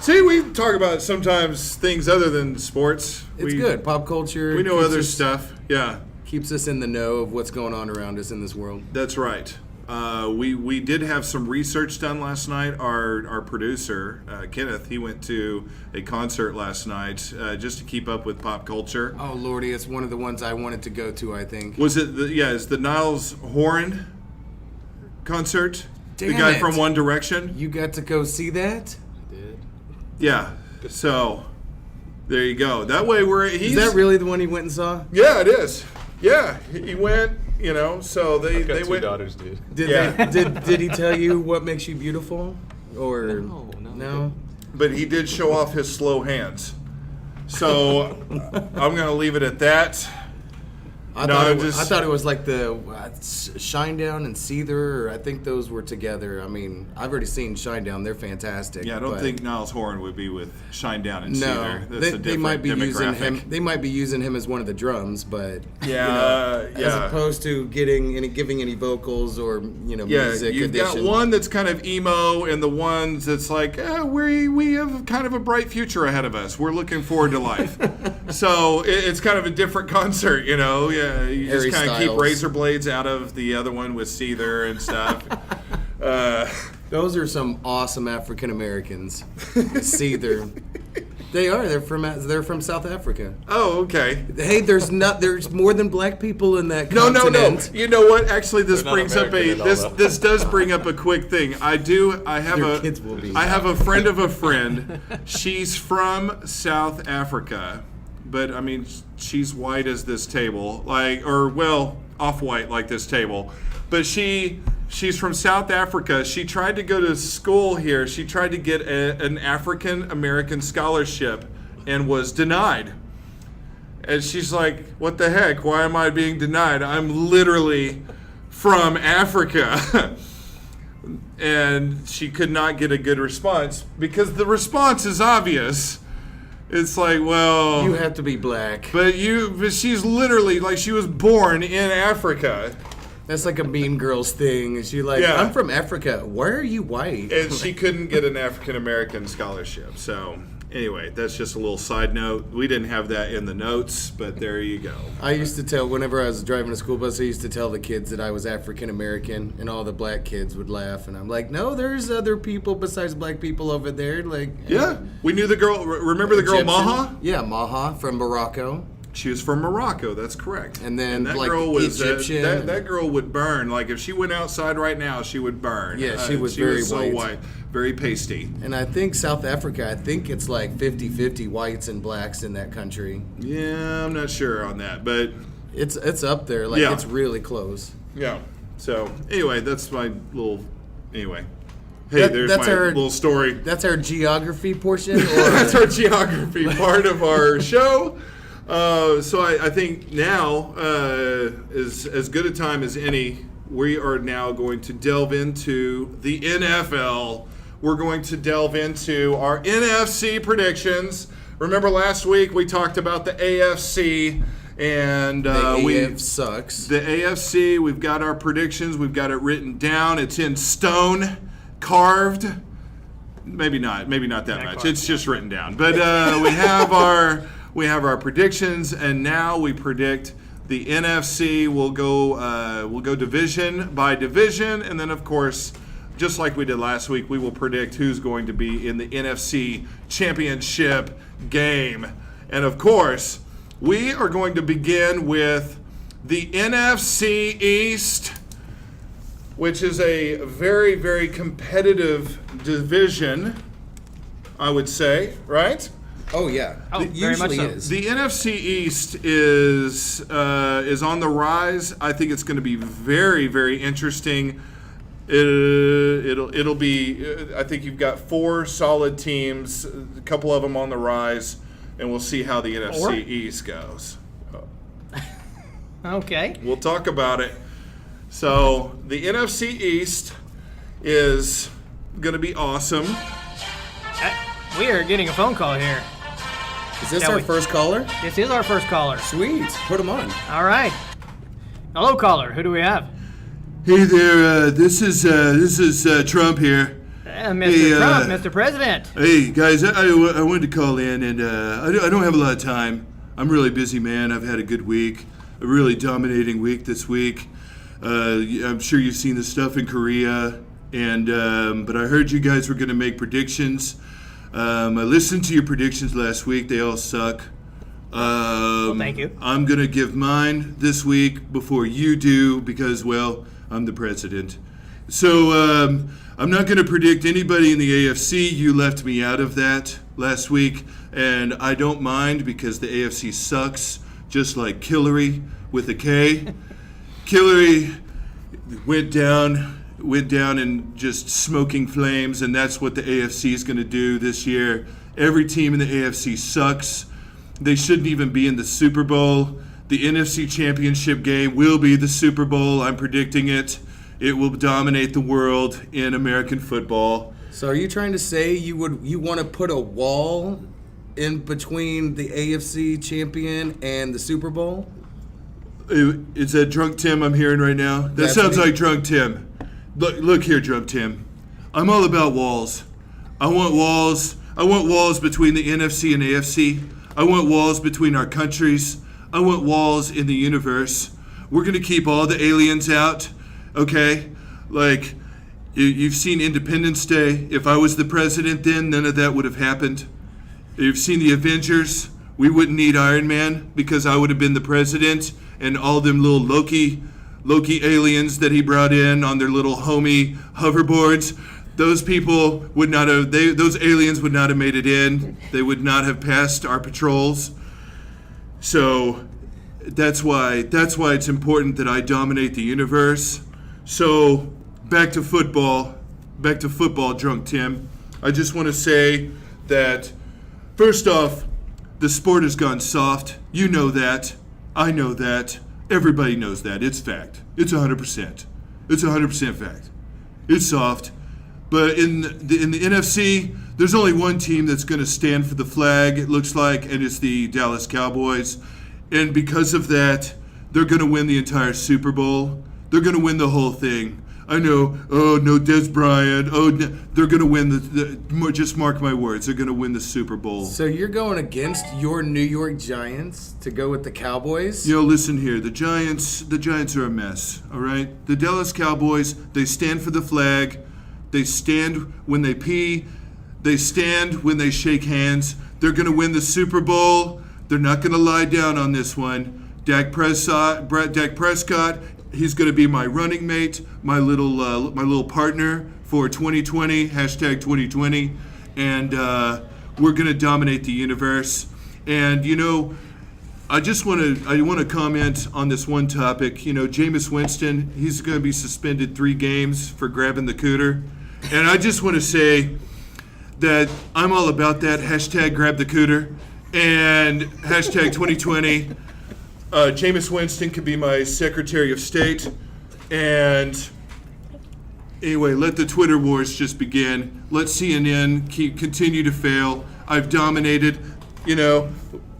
S1: See, we talk about sometimes things other than sports.
S4: It's good. Pop culture.
S1: We know
S4: keeps
S1: other
S4: us-
S1: stuff. Yeah,
S4: Keeps us in the know of what's going on around us in this world.
S1: that's right. We did have some research done last night. Our producer, Kenneth, he went to a concert last night just to keep up with pop culture.
S4: Oh, Lordy, it's one of the ones I wanted to go to, I think.
S1: Was it? It's the Niles Horan concert? The
S4: Damn
S1: guy
S4: it.
S1: from One Direction?
S4: You got to go see that?
S1: Yeah. So, there you go. That way
S4: Is that really the one he went and saw?
S1: Yeah, it is. Yeah, he went, so they
S6: I've got
S1: they
S6: two
S1: went.
S6: daughters, dude.
S4: Did he tell you what makes you beautiful? Or no?
S1: But he did show off his slow hands. So I'm going to leave it at that.
S4: I
S1: No,
S4: thought
S1: I'm
S4: it was,
S1: just-
S4: I thought it was like the Shinedown and Seether. Or I think those were together. I mean, I've already seen Shinedown. They're fantastic.
S1: Yeah, I don't
S4: but
S1: think Niles Horan would be with Shinedown and
S4: No,
S1: Seether. That's a
S4: they might be
S1: different
S4: using him.
S1: demographic.
S4: They might be using him as one of the drums, but
S1: Yeah,
S4: as opposed to giving any vocals or
S1: Yeah,
S4: music
S1: you've got
S4: addition.
S1: one that's kind of emo, and the ones that's like, we have kind of a bright future ahead of us. We're looking forward to life. So it's kind of a different concert, Yeah, you
S4: Harry
S1: just kind of keep
S4: Styles.
S1: razor blades out of the other one with Seether and stuff.
S4: Those are some awesome African Americans. Seether. They are. They're from South Africa.
S1: Oh, okay.
S4: Hey, there's more than black people in that
S1: No.
S4: continent.
S1: You know what? Actually, this
S6: They're not
S1: brings up
S6: American at all,
S1: this
S6: though.
S1: this does bring up a quick thing. I have
S4: Your
S1: a
S4: kids will be.
S1: I have a friend of a friend. She's from South Africa, but I mean, she's white as this table, off-white like this table. But she's from South Africa. She tried to go to school here. She tried to get an African American scholarship and was denied. And she's like, what the heck? Why am I being denied? I'm literally from Africa. And she could not get a good response because the response is obvious. It's like, well,
S4: You have to be black.
S1: but she's literally like she was born in Africa.
S4: That's like a Mean Girls thing. And she like,
S1: Yeah.
S4: I'm from Africa. Why are you white?
S1: And she couldn't get an African American scholarship. So anyway, that's just a little side note. We didn't have that in the notes, but there you go.
S4: I used to tell, whenever I was driving a school bus, I used to tell the kids that I was African American, and all the black kids would laugh. And I'm like, no, there's other people besides black people over there. Like,
S1: Yeah, we knew the girl. Remember the girl
S4: Egyptian.
S1: Maha?
S4: Yeah, Maha from Morocco.
S1: She was from Morocco. That's correct.
S4: And then,
S1: that
S4: like,
S1: girl was
S4: Egyptian.
S1: that girl would burn. Like if she went outside right now, she would burn.
S4: Yeah, she was very
S1: so
S4: white.
S1: white, very pasty.
S4: And I think South Africa, I think it's like 50-50 whites and blacks in that country.
S1: Yeah, I'm not sure on that, but
S4: It's up there. Like,
S1: Yeah.
S4: it's really close.
S1: yeah. So anyway, that's my little. Anyway, hey, there's
S4: that's
S1: my
S4: our-
S1: little story.
S4: That's our geography portion? Or
S1: That's our geography part of our show. So I think now is as good a time as any. We are now going to delve into the NFL. We're going to delve into our NFC predictions. Remember last week we talked about the AFC and
S4: the AF sucks.
S1: the AFC. We've got our predictions. We've got it written down. It's in stone, carved. Maybe not that much. It's just written down. But we have our predictions, and now we predict the NFC. We'll go division by division, and then of course, just like we did last week, we will predict who's going to be in the NFC Championship game. And of course, we are going to begin with the NFC East, which is a very, very competitive division, I would say, right?
S4: Oh, yeah.
S5: Oh,
S4: It
S5: very much
S4: usually
S5: so.
S4: is.
S1: The NFC East is on the rise. I think it's going to be very, very interesting. It'll be. I think you've got 4 solid teams, a couple of them on the rise, and we'll see how the NFC
S5: Four?
S1: East goes.
S5: Okay.
S1: We'll talk about it. So the NFC East is going to be awesome.
S5: We are getting a phone call here.
S4: Is this
S5: Shall
S4: our
S5: we-
S4: first caller?
S5: This is our first caller.
S4: Sweet. Put him on.
S5: All right. Hello, caller. Who do we have?
S1: Hey there, this is Trump here.
S5: Mr.
S1: Hey,
S5: Trump, Mr. President.
S1: Hey guys, I wanted to call in, and I don't have a lot of time. I'm really busy, man. I've had a good week, a really dominating week this week. I'm sure you've seen the stuff in Korea, and but I heard you guys were going to make predictions. I listened to your predictions last week. They all suck.
S5: Well, thank you.
S1: I'm going to give mine this week before you do because, well, I'm the president. So I'm not going to predict anybody in the AFC. You left me out of that last week, and I don't mind because the AFC sucks, just like Killary with a K. Killary went down in just smoking flames, and that's what the AFC is going to do this year. Every team in the AFC sucks. They shouldn't even be in the Super Bowl. The NFC Championship game will be the Super Bowl. I'm predicting it. It will dominate the world in American football.
S4: So are you trying to say you want to put a wall in between the AFC champion and the Super Bowl?
S1: Is that Drunk Tim I'm hearing right now? That
S4: That's
S1: sounds
S4: me.
S1: like Drunk Tim. Look here, Drunk Tim. I'm all about walls. I want walls. I want walls between the NFC and AFC. I want walls between our countries. I want walls in the universe. We're going to keep all the aliens out, okay? Like, you've seen Independence Day. If I was the president then, none of that would have happened. You've seen the Avengers. We wouldn't need Iron Man because I would have been the president, and all them little Loki aliens that he brought in on their little homie hoverboards. Those people would not have. Those aliens would not have made it in. They would not have passed our patrols. So that's why it's important that I dominate the universe. So back to football, Drunk Tim. I just want to say that first off, the sport has gone soft. You know that. I know that. Everybody knows that. It's fact. It's 100%. It's 100% fact. It's soft. But in the NFC, there's only one team that's going to stand for the flag, it looks like, and it's the Dallas Cowboys. And because of that, they're going to win the entire Super Bowl. they're going to win the whole thing. I know. Oh, no, Des Bryant. Oh, no, they're going to win just mark my words. They're going to win the Super Bowl.
S4: So you're going against your New York Giants to go with the Cowboys?
S1: Listen here. The Giants are a mess, all right? The Dallas Cowboys, they stand for the flag. They stand when they pee. They stand when they shake hands. They're going to win the Super Bowl. They're not going to lie down on this one. Dak Prescott, he's going to be my running mate, my little partner for 2020, hashtag 2020, and we're going to dominate the universe. And I want to comment on this one topic. Jameis Winston, he's going to be suspended 3 games for grabbing the cooter, and I just want to say that I'm all about that. Hashtag grab the cooter, and hashtag 2020. Jameis Winston could be my Secretary of State. And anyway, let the Twitter wars just begin. Let CNN continue to fail. I've dominated.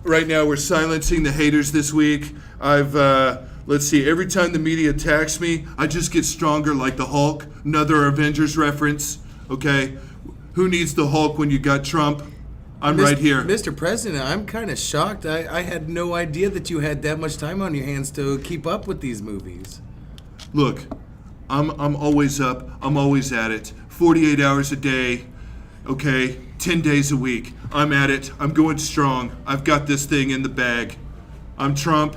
S1: Right now we're silencing the haters this week. Let's see, every time the media attacks me, I just get stronger like the Hulk. Another Avengers reference, okay? Who needs the Hulk when you got Trump? I'm right here.
S4: Mr. President, I'm kind of shocked. I had no idea that you had that much time on your hands to keep up with these movies.
S1: Look, I'm always up. I'm always at it. 48 hours a day, okay? 10 days a week. I'm at it. I'm going strong. I've got this thing in the bag. I'm Trump.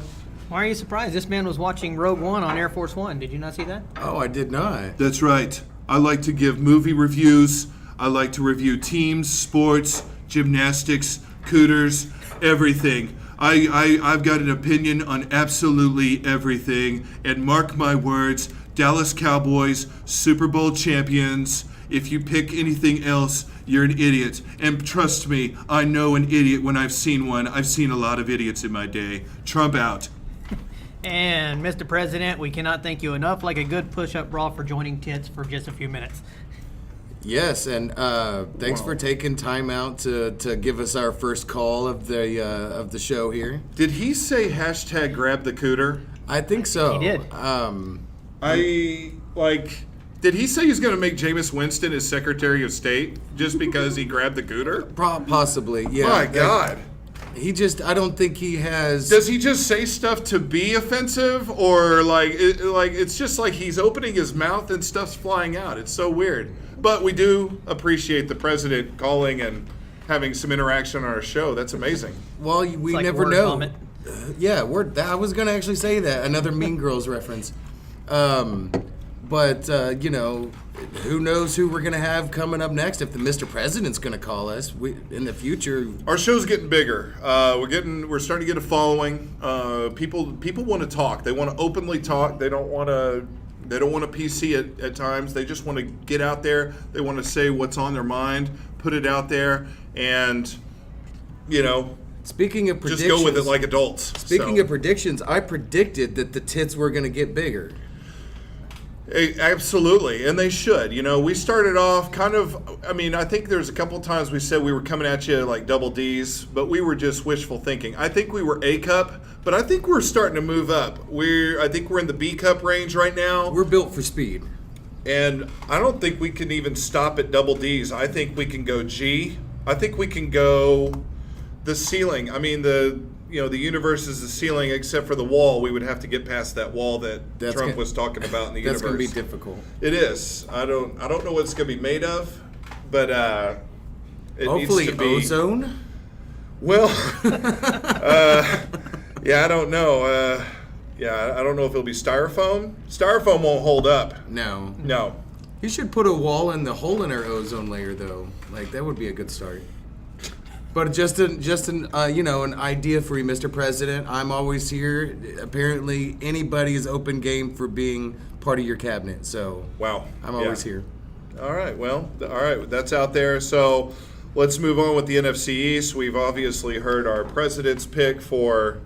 S5: Why are you surprised? This man was watching Rogue One on Air Force One. Did you not see that?
S4: Oh, I did not.
S1: That's right. I like to give movie reviews. I like to review teams, sports, gymnastics, cooters, everything. I've got an opinion on absolutely everything. And mark my words, Dallas Cowboys, Super Bowl champions. If you pick anything else, you're an idiot. And trust me, I know an idiot when I've seen one. I've seen a lot of idiots in my day. Trump out.
S5: And Mr. President, we cannot thank you enough like a good push-up bra for joining tits for just a few minutes.
S4: Yes, and thanks for taking time out to give us our first call of the show here.
S1: Did he say hashtag grab the cooter?
S4: I think so.
S5: He did.
S1: Did he say he's going to make Jameis Winston his Secretary of State just because he grabbed the cooter?
S4: Possibly, yeah.
S1: My God.
S4: I don't think he has...
S1: Does he just say stuff to be offensive? Or it's just like he's opening his mouth and stuff's flying out. It's so weird. But we do appreciate the president calling and having some interaction on our show. That's amazing.
S4: Well, we
S5: like
S4: never
S5: word
S4: know.
S5: vomit.
S4: I was going to actually say that. Another Mean Girls reference. But who knows who we're going to have coming up next if the Mr. President's going to call us in the future.
S1: Our show's getting bigger. We're starting to get a following. People want to talk. They want to openly talk. They don't want to PC at times. They just want to get out there. They want to say what's on their mind, put it out there, and
S4: Speaking of predictions,
S1: just go with it like adults.
S4: Speaking of predictions, I predicted that the tits were going to get bigger.
S1: Absolutely, and they should. We started off I think there's a couple times we said we were coming at you like double D's, but we were just wishful thinking. I think we were A cup, but I think we're starting to move up. I think we're in the B cup range right now.
S4: We're built for speed.
S1: And I don't think we can even stop at double D's. I think we can go G. I think we can go the ceiling. I mean, the universe is the ceiling except for the wall. We would have to get past that wall that Trump was talking about in the universe.
S4: That's going to be difficult.
S1: It is. I don't know what it's going to be made of, but it
S4: hopefully
S1: needs to be
S4: ozone.
S1: Well, yeah, I don't know. I don't know if it'll be styrofoam. Styrofoam won't hold up. No.
S4: You should put a wall in the hole in our ozone layer, though. Like that would be a good start. But just an idea for you, Mr. President. I'm always here. Apparently, anybody is open game for being part of your cabinet. So,
S1: wow,
S4: I'm always here.
S1: All right, that's out there. So, let's move on with the NFC East. We've obviously heard our president's pick for.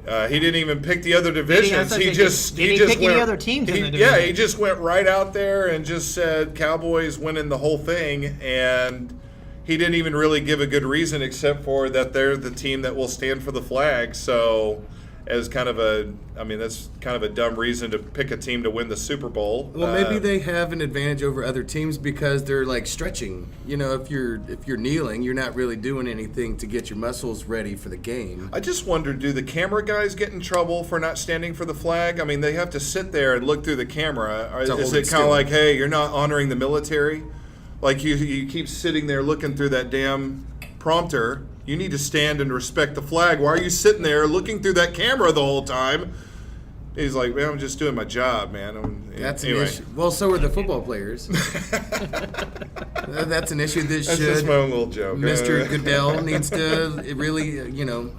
S1: He didn't even pick the other divisions. He just
S5: pick
S1: went,
S5: any other teams in the division.
S1: Yeah, he just went right out there and just said Cowboys winning the whole thing, and he didn't even really give a good reason except for that they're the team that will stand for the flag. So as kind of that's kind of a dumb reason to pick a team to win the Super Bowl.
S4: Well, maybe they have an advantage over other teams because they're like stretching. You know, if you're kneeling, you're not really doing anything to get your muscles ready for the game.
S1: I just wonder, do the camera guys get in trouble for not standing for the flag? I mean, they have to sit there and look through the camera. Is it kind of like, hey, you're not honoring the military? Like you keep sitting there looking through that damn prompter. You need to stand and respect the flag. Why are you sitting there looking through that camera the whole time? He's like, man, I'm just doing my job, man.
S4: That's an issue. Well, so are the football players. That's an issue that
S1: That's just my own little joke.
S4: Mr. Goodell needs to really,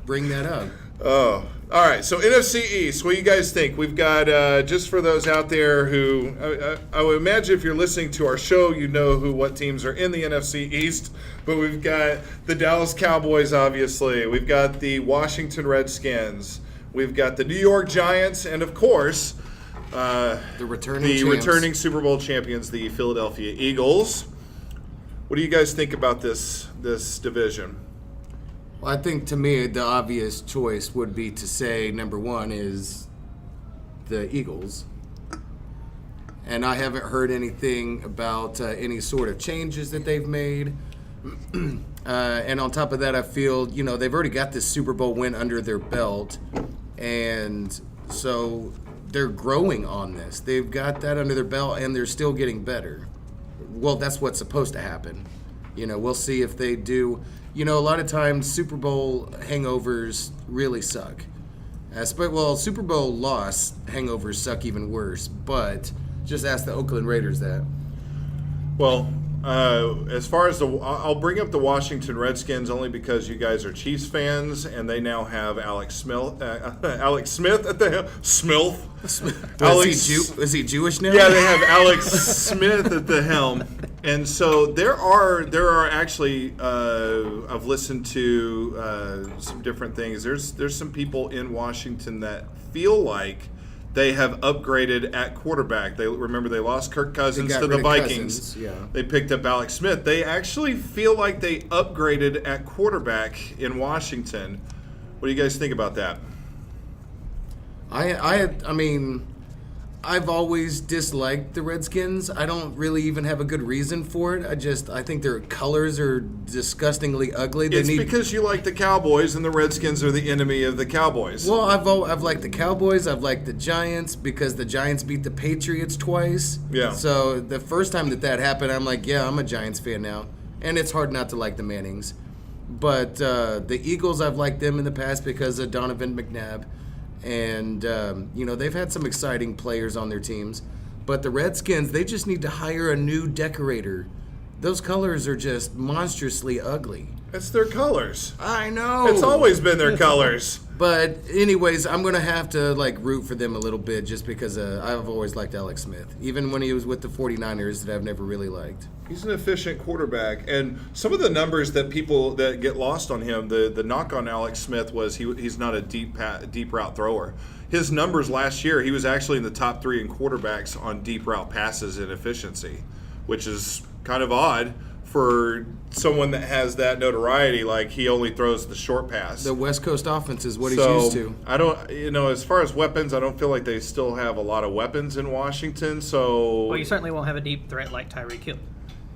S4: bring that up.
S1: Oh, all right. So NFC East, what do you guys think? We've got, just for those out there who, I would imagine if you're listening to our show, you know what teams are in the NFC East. But we've got the Dallas Cowboys, obviously. We've got the Washington Redskins. We've got the New York Giants. And, of course,
S4: the returning
S1: Super Bowl champions, the Philadelphia Eagles. What do you guys think about this division?
S4: Well, I think to me the obvious choice would be to say number one is the Eagles. And I haven't heard anything about any sort of changes that they've made. And on top of that, I feel, they've already got this Super Bowl win under their belt. And so they're growing on this. They've got that under their belt and they're still getting better. Well, that's what's supposed to happen. We'll see if they do. A lot of times Super Bowl hangovers really suck. Super Bowl loss hangovers suck even worse. But just ask the Oakland Raiders that.
S1: Well, as far as I'll bring up the Washington Redskins only because you guys are Chiefs fans, and they now have Alex Smith at the helm.
S4: Is he Jewish now?
S1: Yeah, they have Alex Smith at the helm, and so there are actually I've listened to some different things. There's some people in Washington that feel like they have upgraded at quarterback. They lost Kirk Cousins to the Vikings. They picked up Alex Smith. They actually feel like they upgraded at quarterback in Washington. What do you guys think about that?
S4: I mean, I've always disliked the Redskins. I don't really even have a good reason for it. I think their colors are disgustingly ugly.
S1: Because you like the Cowboys, and the Redskins are the enemy of the Cowboys.
S4: Well, I've liked the Cowboys. I've liked the Giants because the Giants beat the Patriots twice.
S1: Yeah.
S4: So the first time that happened, I'm like, yeah, I'm a Giants fan now. And it's hard not to like the Mannings. But the Eagles, I've liked them in the past because of Donovan McNabb. And, they've had some exciting players on their teams. But the Redskins, they just need to hire a new decorator. Those colors are just monstrously ugly.
S1: It's their colors.
S4: I know.
S1: It's always been their colors.
S4: But anyways, I'm going to have to, root for them a little bit just because I've always liked Alex Smith. Even when he was with the 49ers that I've never really liked.
S1: He's an efficient quarterback. And some of the numbers that people that get lost on him, the knock on Alex Smith was he's not a deep route thrower. His numbers last year, he was actually in the top 3 in quarterbacks on deep route passes and efficiency, which is kind of odd for someone that has that notoriety. Like, he only throws the short pass.
S4: The West Coast offense is what he's used to.
S1: I don't, as far as weapons, I don't feel like they still have a lot of weapons in Washington. So,
S5: well, you certainly won't have a deep threat like Tyreek Hill.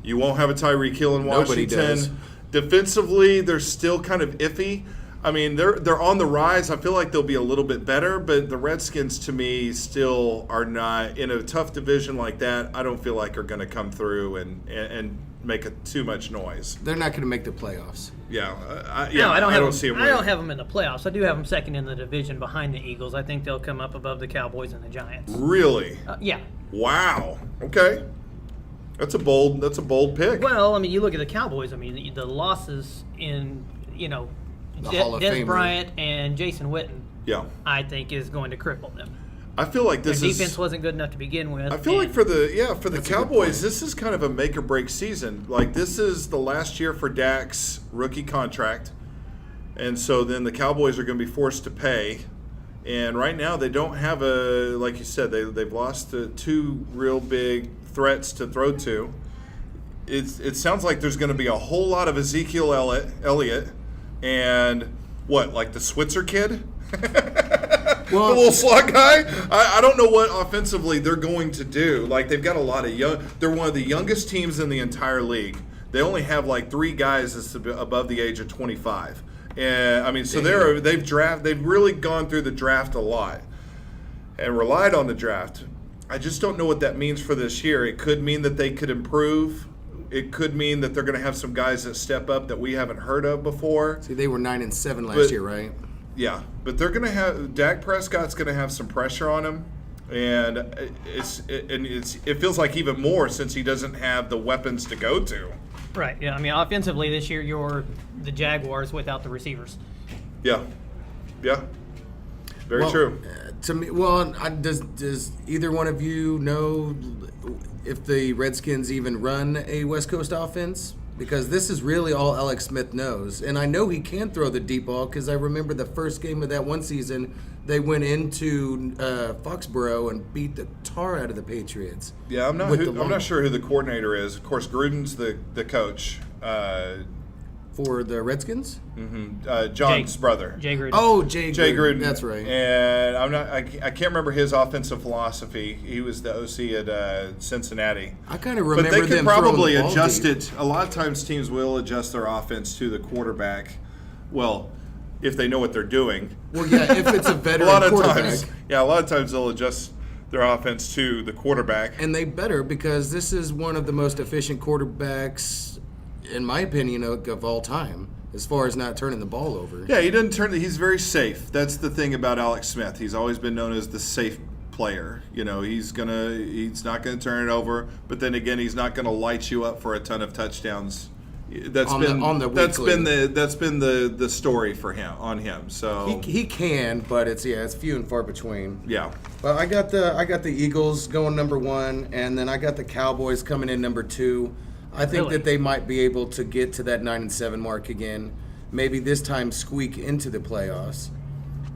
S1: You won't have a Tyreek Hill in Washington.
S4: Nobody does.
S1: Defensively, they're still kind of iffy. I mean, they're on the rise. I feel like they'll be a little bit better, but the Redskins, to me, still are not in a tough division like that. I don't feel like are going to come through and make too much noise.
S4: They're not going to make the playoffs.
S1: Yeah,
S5: I don't
S1: see them.
S5: I don't have them in the playoffs. I do have them second in the division behind the Eagles. I think they'll come up above the Cowboys and the Giants.
S1: Really?
S5: Yeah.
S1: Wow. Okay. That's a bold pick.
S5: Well, I mean, you look at the Cowboys. I mean, the losses in
S4: Hall of
S5: Des
S4: Famer.
S5: Bryant and Jason Witten,
S1: Yeah.
S5: I think is going to cripple them.
S1: I feel like
S5: Their
S1: this
S5: defense wasn't good enough to begin with.
S1: I feel like for the
S4: That's a good
S1: Cowboys,
S4: point.
S1: this is kind of a make or break season. Like, this is the last year for Dak's rookie contract, and so then the Cowboys are going to be forced to pay. And right now, they don't have like you said, they've lost 2 real big threats to throw to. It sounds like there's going to be a whole lot of Ezekiel Elliott and like the Switzer kid. the little slot guy. I don't know what offensively they're going to do. Like, they've got a lot of young. They're one of the youngest teams in the entire league. They only have like 3 guys that's above the age of 25. And I mean, so they've really gone through the draft a lot and relied on the draft. I just don't know what that means for this year. It could mean that they could improve. It could mean that they're going to have some guys that step up that we haven't heard of before.
S4: See, they were 9-7 last year, right?
S1: Yeah, but they're going to have Dak Prescott's going to have some pressure on him, and it feels like even more since he doesn't have the weapons to go to.
S5: Right. Yeah. I mean, offensively this year, you're the Jaguars without the receivers.
S1: Yeah. Very true.
S4: To me, does either one of you know if the Redskins even run a West Coast offense? Because this is really all Alex Smith knows. And I know he can throw the deep ball because I remember the first game of that one season, they went into Foxborough and beat the tar out of the Patriots.
S1: Yeah, I'm not sure who the coordinator is. Of course, Gruden's the coach.
S4: For the Redskins?
S1: John's brother.
S5: Jay Gruden.
S4: Oh, Jay
S1: Gruden.
S4: That's right.
S1: And I can't remember his offensive philosophy. He was the OC at Cincinnati.
S4: I kind of remember
S1: But they
S4: them
S1: could probably
S4: throwing the ball
S1: adjust
S4: deep.
S1: it. A lot of times teams will adjust their offense to the quarterback. Well, if they know what they're doing.
S4: Well, yeah, if it's a
S1: A
S4: veteran
S1: lot of
S4: quarterback.
S1: times they'll adjust their offense to the quarterback.
S4: And they better, because this is one of the most efficient quarterbacks, in my opinion, of all time, as far as not turning the ball over.
S1: Yeah, he doesn't turn. He's very safe. That's the thing about Alex Smith. He's always been known as the safe player. You know, he's not gonna turn it over. But then again, he's not gonna light you up for a ton of touchdowns. That's been the story for him. So
S4: He can, but it's few and far between.
S1: yeah.
S4: Well, I got the Eagles going number 1, and then I got the Cowboys coming in number 2. I think
S5: Really?
S4: that they might be able to get to that 9-7 mark again. Maybe this time squeak into the playoffs.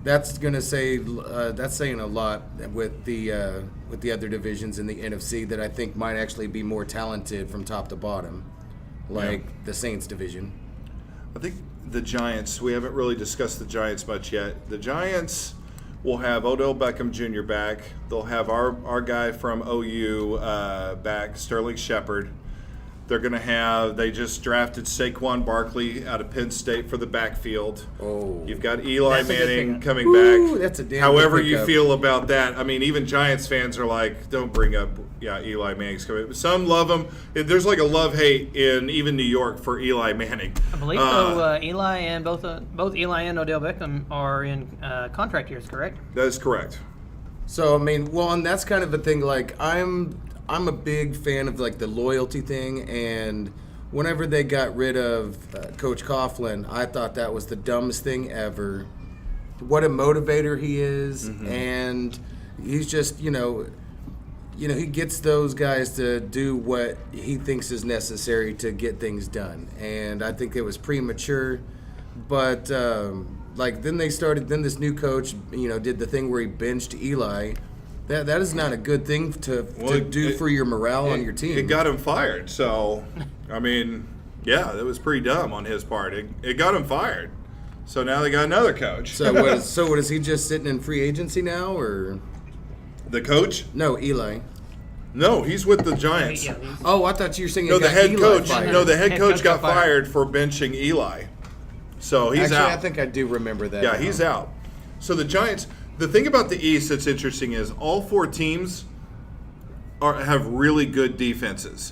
S4: That's saying a lot with the other divisions in the NFC that I think might actually be more talented from top to bottom, like the Saints division.
S1: I think the Giants. We haven't really discussed the Giants much yet. The Giants will have Odell Beckham Jr. back. They'll have our guy from OU back, Sterling Shepard. They're going to have, they just drafted Saquon Barkley out of Penn State for the backfield.
S4: Oh.
S1: You've got Eli
S5: That's a good
S1: Manning
S5: pick.
S1: coming
S4: Ooh,
S1: back.
S4: that's a damn
S1: However
S4: good
S1: you
S4: pickup.
S1: feel about that. I mean, even Giants fans are like, don't bring up, Eli Manning's coming. Some love him. There's like a love-hate in even New York for Eli Manning.
S5: I believe Eli and both Eli and Odell Beckham are in contract years, correct?
S1: That is correct.
S4: So I mean, well, and that's kind of a thing. Like I'm a big fan of like the loyalty thing, and whenever they got rid of Coach Coughlin, I thought that was the dumbest thing ever. What a motivator he is, and he's just he gets those guys to do what he thinks is necessary to get things done, and I think it was premature, but then this new coach did the thing where he benched Eli. That is not a good thing to do for your morale on your team.
S1: It got him fired. So, I mean, yeah, that was pretty dumb on his part. It got him fired. So now they got another coach.
S4: So what is he just sitting in free agency now, or
S1: The coach?
S4: no, Eli?
S1: No, he's with the Giants.
S5: Yeah,
S4: Oh, I thought you were saying
S1: No,
S4: it
S1: the
S4: got
S1: head
S4: Eli
S1: coach.
S4: fired.
S1: No, the head
S5: Head
S1: coach
S5: coach
S1: got
S5: got
S1: fired for benching Eli. So he's
S4: Actually,
S1: out.
S4: I think I do remember that.
S1: Yeah,
S4: now.
S1: he's out. So the Giants. The thing about the East that's interesting is all 4 teams have really good defenses.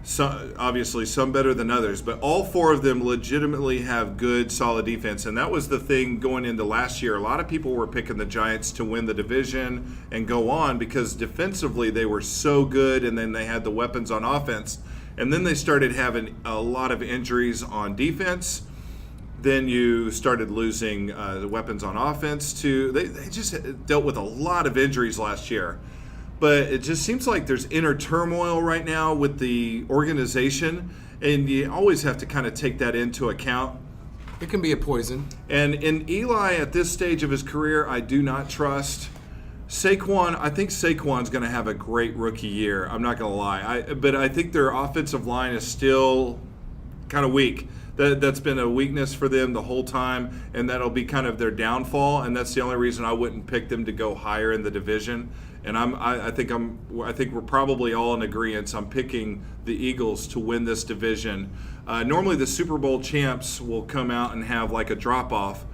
S1: So obviously, some better than others, but all 4 of them legitimately have good, solid defense. And that was the thing going into last year. A lot of people were picking the Giants to win the division and go on because defensively they were so good, and then they had the weapons on offense. And then they started having a lot of injuries on defense. Then you started losing the weapons on offense too. They just dealt with a lot of injuries last year. But it just seems like there's inner turmoil right now with the organization, and you always have to kind of take that into account.
S4: It can be a poison.
S1: And in Eli, at this stage of his career, I do not trust. Saquon, I think Saquon's going to have a great rookie year. I'm not going to lie. But I think their offensive line is still kind of weak. That's been a weakness for them the whole time, and that'll be kind of their downfall. And that's the only reason I wouldn't pick them to go higher in the division. And I think we're probably all in agreement. I'm picking the Eagles to win this division. Normally, the Super Bowl champs will come out and have like a drop off,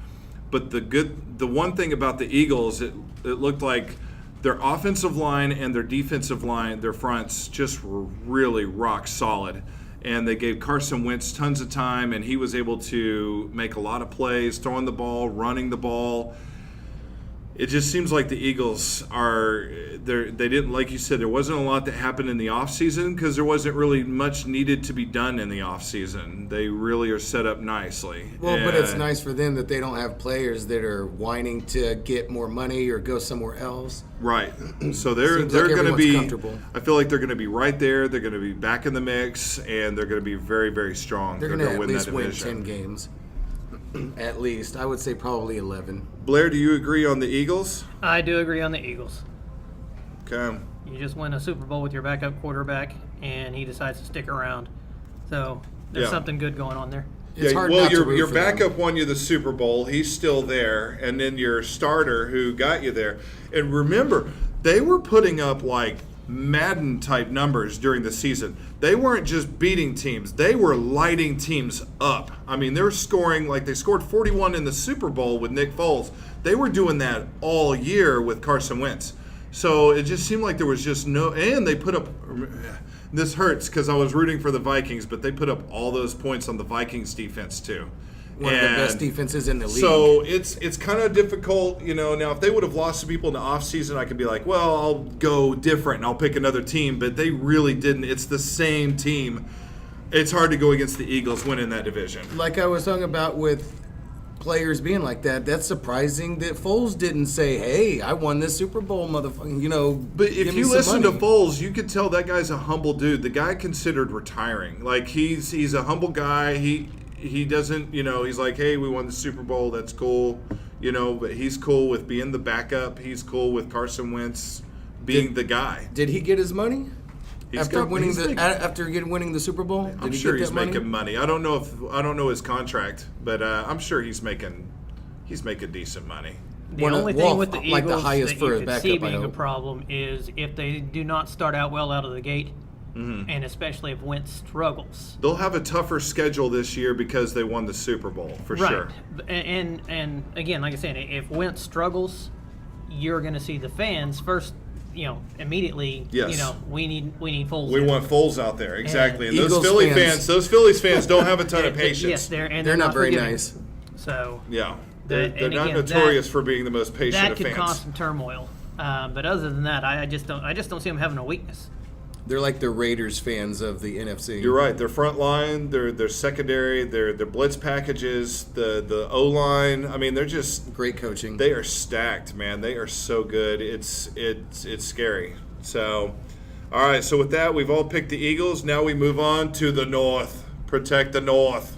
S1: but the one thing about the Eagles, it looked like their offensive line and their defensive line, their fronts, just were really rock solid. And they gave Carson Wentz tons of time, and he was able to make a lot of plays, throwing the ball, running the ball. It just seems like the Eagles they didn't, like you said, there wasn't a lot that happened in the offseason because there wasn't really much needed to be done in the offseason. They really are set up nicely.
S4: Well, but it's nice for them that they don't have players that are whining to get more money or go somewhere else.
S1: Right. So they're
S4: Seems like
S1: going to be,
S4: comfortable.
S1: I feel like they're going to be right there. They're going to be back in the mix, and they're going to be very, very strong.
S4: They're going to at
S1: win
S4: least
S1: that
S4: win
S1: division.
S4: 10 games. At least. I would say probably 11.
S1: Blair, do you agree on the Eagles?
S5: I do agree on the Eagles.
S1: Okay.
S5: You just win a Super Bowl with your backup quarterback, and he decides to stick around. So there's
S1: Yeah.
S5: something good going on there.
S4: It's hard
S1: well,
S4: not to
S1: your
S4: root for them.
S1: backup won you the Super Bowl. He's still there, and then your starter who got you there. And remember, they were putting up like Madden type numbers during the season. They weren't just beating teams; they were lighting teams up. I mean, they were scoring like they scored 41 in the Super Bowl with Nick Foles. They were doing that all year with Carson Wentz. So it just seemed like there was just no. And they put up. This hurts because I was rooting for the Vikings, but they put up all those points on the Vikings defense too.
S4: One of the best defenses in the league.
S1: So it's kind of difficult, Now, if they would have lost some people in the offseason, I could be like, well, I'll go different and I'll pick another team. But they really didn't. It's the same team. It's hard to go against the Eagles winning that division.
S4: Like I was talking about with players being like that, that's surprising that Foles didn't say, hey, I won this Super Bowl, motherfucker,
S1: But if
S4: give me
S1: you
S4: some
S1: listen to
S4: money.
S1: Foles, you could tell that guy's a humble dude. The guy considered retiring. Like he's a humble guy. He doesn't, he's like, hey, we won the Super Bowl. That's cool. But he's cool with being the backup. He's cool with Carson Wentz being the guy.
S4: Did he get his money?
S1: He's
S4: After winning
S1: making-
S4: winning the Super Bowl? Did
S1: I'm
S4: he
S1: sure
S4: get
S1: he's
S4: that money?
S1: making money. I don't know his contract, but I'm sure he's making decent money.
S5: The only thing with the Eagles
S4: like the highest
S5: that
S4: for
S5: you
S4: a
S5: could
S4: backup,
S5: see
S4: I
S5: being a
S4: hope.
S5: problem is if they do not start out well out of the gate, and especially if Wentz struggles.
S1: They'll have a tougher schedule this year because they won the Super Bowl for sure.
S5: And again, like I said, if Wentz struggles, you're going to see the fans first. Immediately.
S1: Yes.
S5: We need Foles.
S1: We
S5: there.
S1: want Foles out there, exactly. And those
S4: Eagles
S1: Phillies fans don't have a ton of
S5: Yes,
S1: patience.
S5: they're
S4: not very
S5: forgiving.
S4: nice.
S5: So
S1: Yeah, they're
S5: and
S1: not
S5: again,
S1: notorious for being the most patient
S5: that
S1: of
S5: could
S1: fans.
S5: cause some turmoil. But other than that, I just don't see them having a weakness.
S4: They're like the Raiders fans of the NFC.
S1: You're right. Their front line, their secondary, their blitz packages, the O line. I mean, they're just
S4: Great coaching.
S1: they are stacked, man. They are so good. It's scary. So, all right. So with that, we've all picked the Eagles. Now we move on to the North. Protect the North.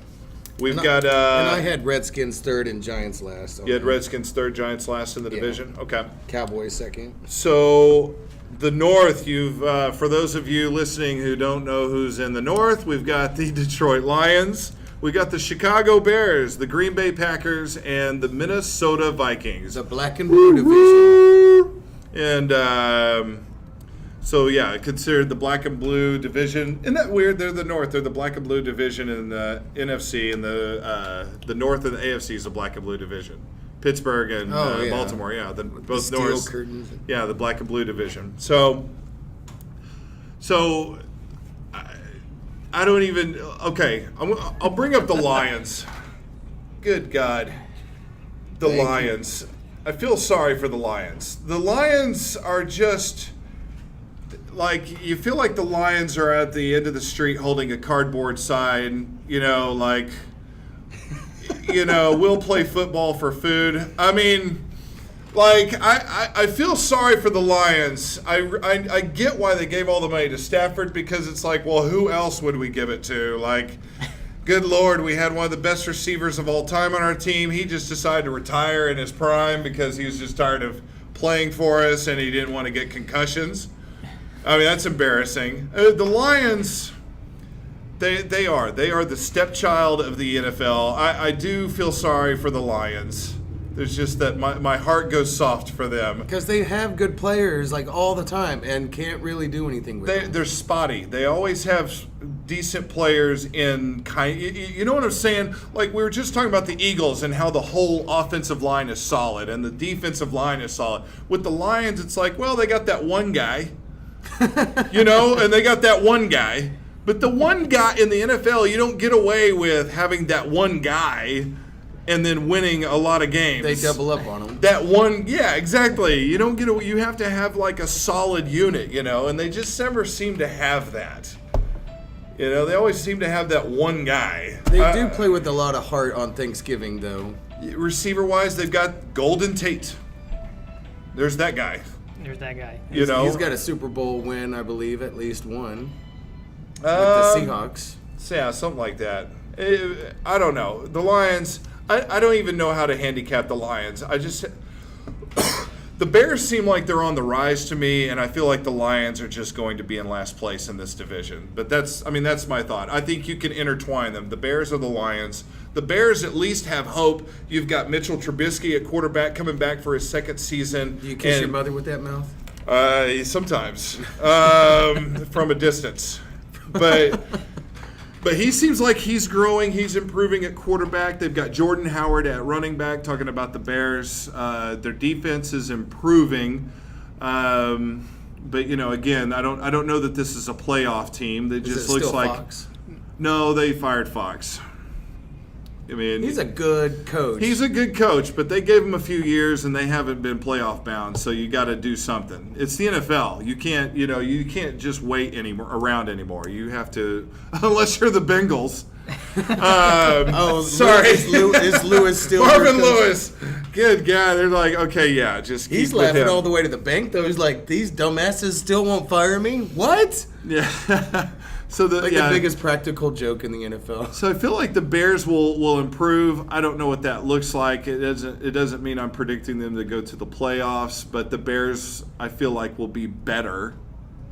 S1: We've got.
S4: And I had Redskins third and Giants last.
S1: You had Redskins third, Giants last in the
S4: Yeah.
S1: division. Okay.
S4: Cowboys second.
S1: So the North, for those of you listening who don't know who's in the North, we've got the Detroit Lions, we got the Chicago Bears, the Green Bay Packers, and the Minnesota Vikings.
S4: The black and blue division.
S1: And so yeah, considered the black and blue division. Isn't that weird? They're the North. They're the black and blue division in the NFC, and the North and the AFC is the black and blue division. Pittsburgh and
S4: Yeah.
S1: Baltimore, yeah, both
S4: Steel
S1: North.
S4: curtains.
S1: Yeah, the black and blue division. So I don't even. Okay, I'll bring up the Lions. Good God, the
S4: Thank you.
S1: Lions. I feel sorry for the Lions. The Lions are just like, you feel like the Lions are at the end of the street holding a cardboard sign. Like, we'll play football for food. I mean, like, I feel sorry for the Lions. I get why they gave all the money to Stafford, because it's like, well, who else would we give it to? Like, good Lord, we had one of the best receivers of all time on our team. He just decided to retire in his prime because he was just tired of playing for us and he didn't want to get concussions. I mean, that's embarrassing. The Lions, They are the stepchild of the NFL. I do feel sorry for the Lions. There's just that my heart goes soft for them.
S4: Because they have good players like all the time and can't really do anything with them.
S1: They're spotty. They always have decent players in kind. You know what I'm saying? Like we were just talking about the Eagles and how the whole offensive line is solid and the defensive line is solid. With the Lions, it's like, well, they got that one guy, and they got that one guy. But the one guy in the NFL, you don't get away with having that one guy and then winning a lot of games.
S4: They double up on them.
S1: That one, yeah, exactly. You don't get away. You have to have like a solid unit, and they just never seem to have that. They always seem to have that one guy.
S4: They do play with a lot of heart on Thanksgiving, though.
S1: Receiver-wise, they've got Golden Tate. There's that guy.
S5: There's that guy.
S1: He's
S4: got a Super Bowl win, I believe, at least one. With the Seahawks.
S1: Yeah, something like that. I don't know. The Lions, I don't even know how to handicap the Lions. The Bears seem like they're on the rise to me, and I feel like the Lions are just going to be in last place in this division. But that's my thought. I think you can intertwine them. The Bears or the Lions. The Bears at least have hope. You've got Mitchell Trubisky at quarterback coming back for his second season.
S4: Do you kiss your mother with that mouth?
S1: Sometimes. From a distance. But he seems like he's growing. He's improving at quarterback. They've got Jordan Howard at running back. Talking about the Bears, their defense is improving. But again, I don't know that this is a playoff team. It just looks like
S4: Fox?
S1: No, they fired Fox. I mean,
S4: he's a good coach.
S1: He's a good coach, but they gave him a few years and they haven't been playoff bound. So you got to do something. It's the NFL. You can't, you can't just wait around anymore. You have to, unless you're the Bengals. Sorry,
S4: is Lewis still?
S1: Marvin Lewis. Good guy. They're like, okay, yeah, just keep
S4: he's
S1: with
S4: laughing
S1: him.
S4: all the way to the bank though. He's like, these dumbasses still won't fire me. What?
S1: Yeah. So the
S4: biggest practical joke in the NFL.
S1: So I feel like the Bears will improve. I don't know what that looks like. It doesn't mean I'm predicting them to go to the playoffs, but the Bears I feel like will be better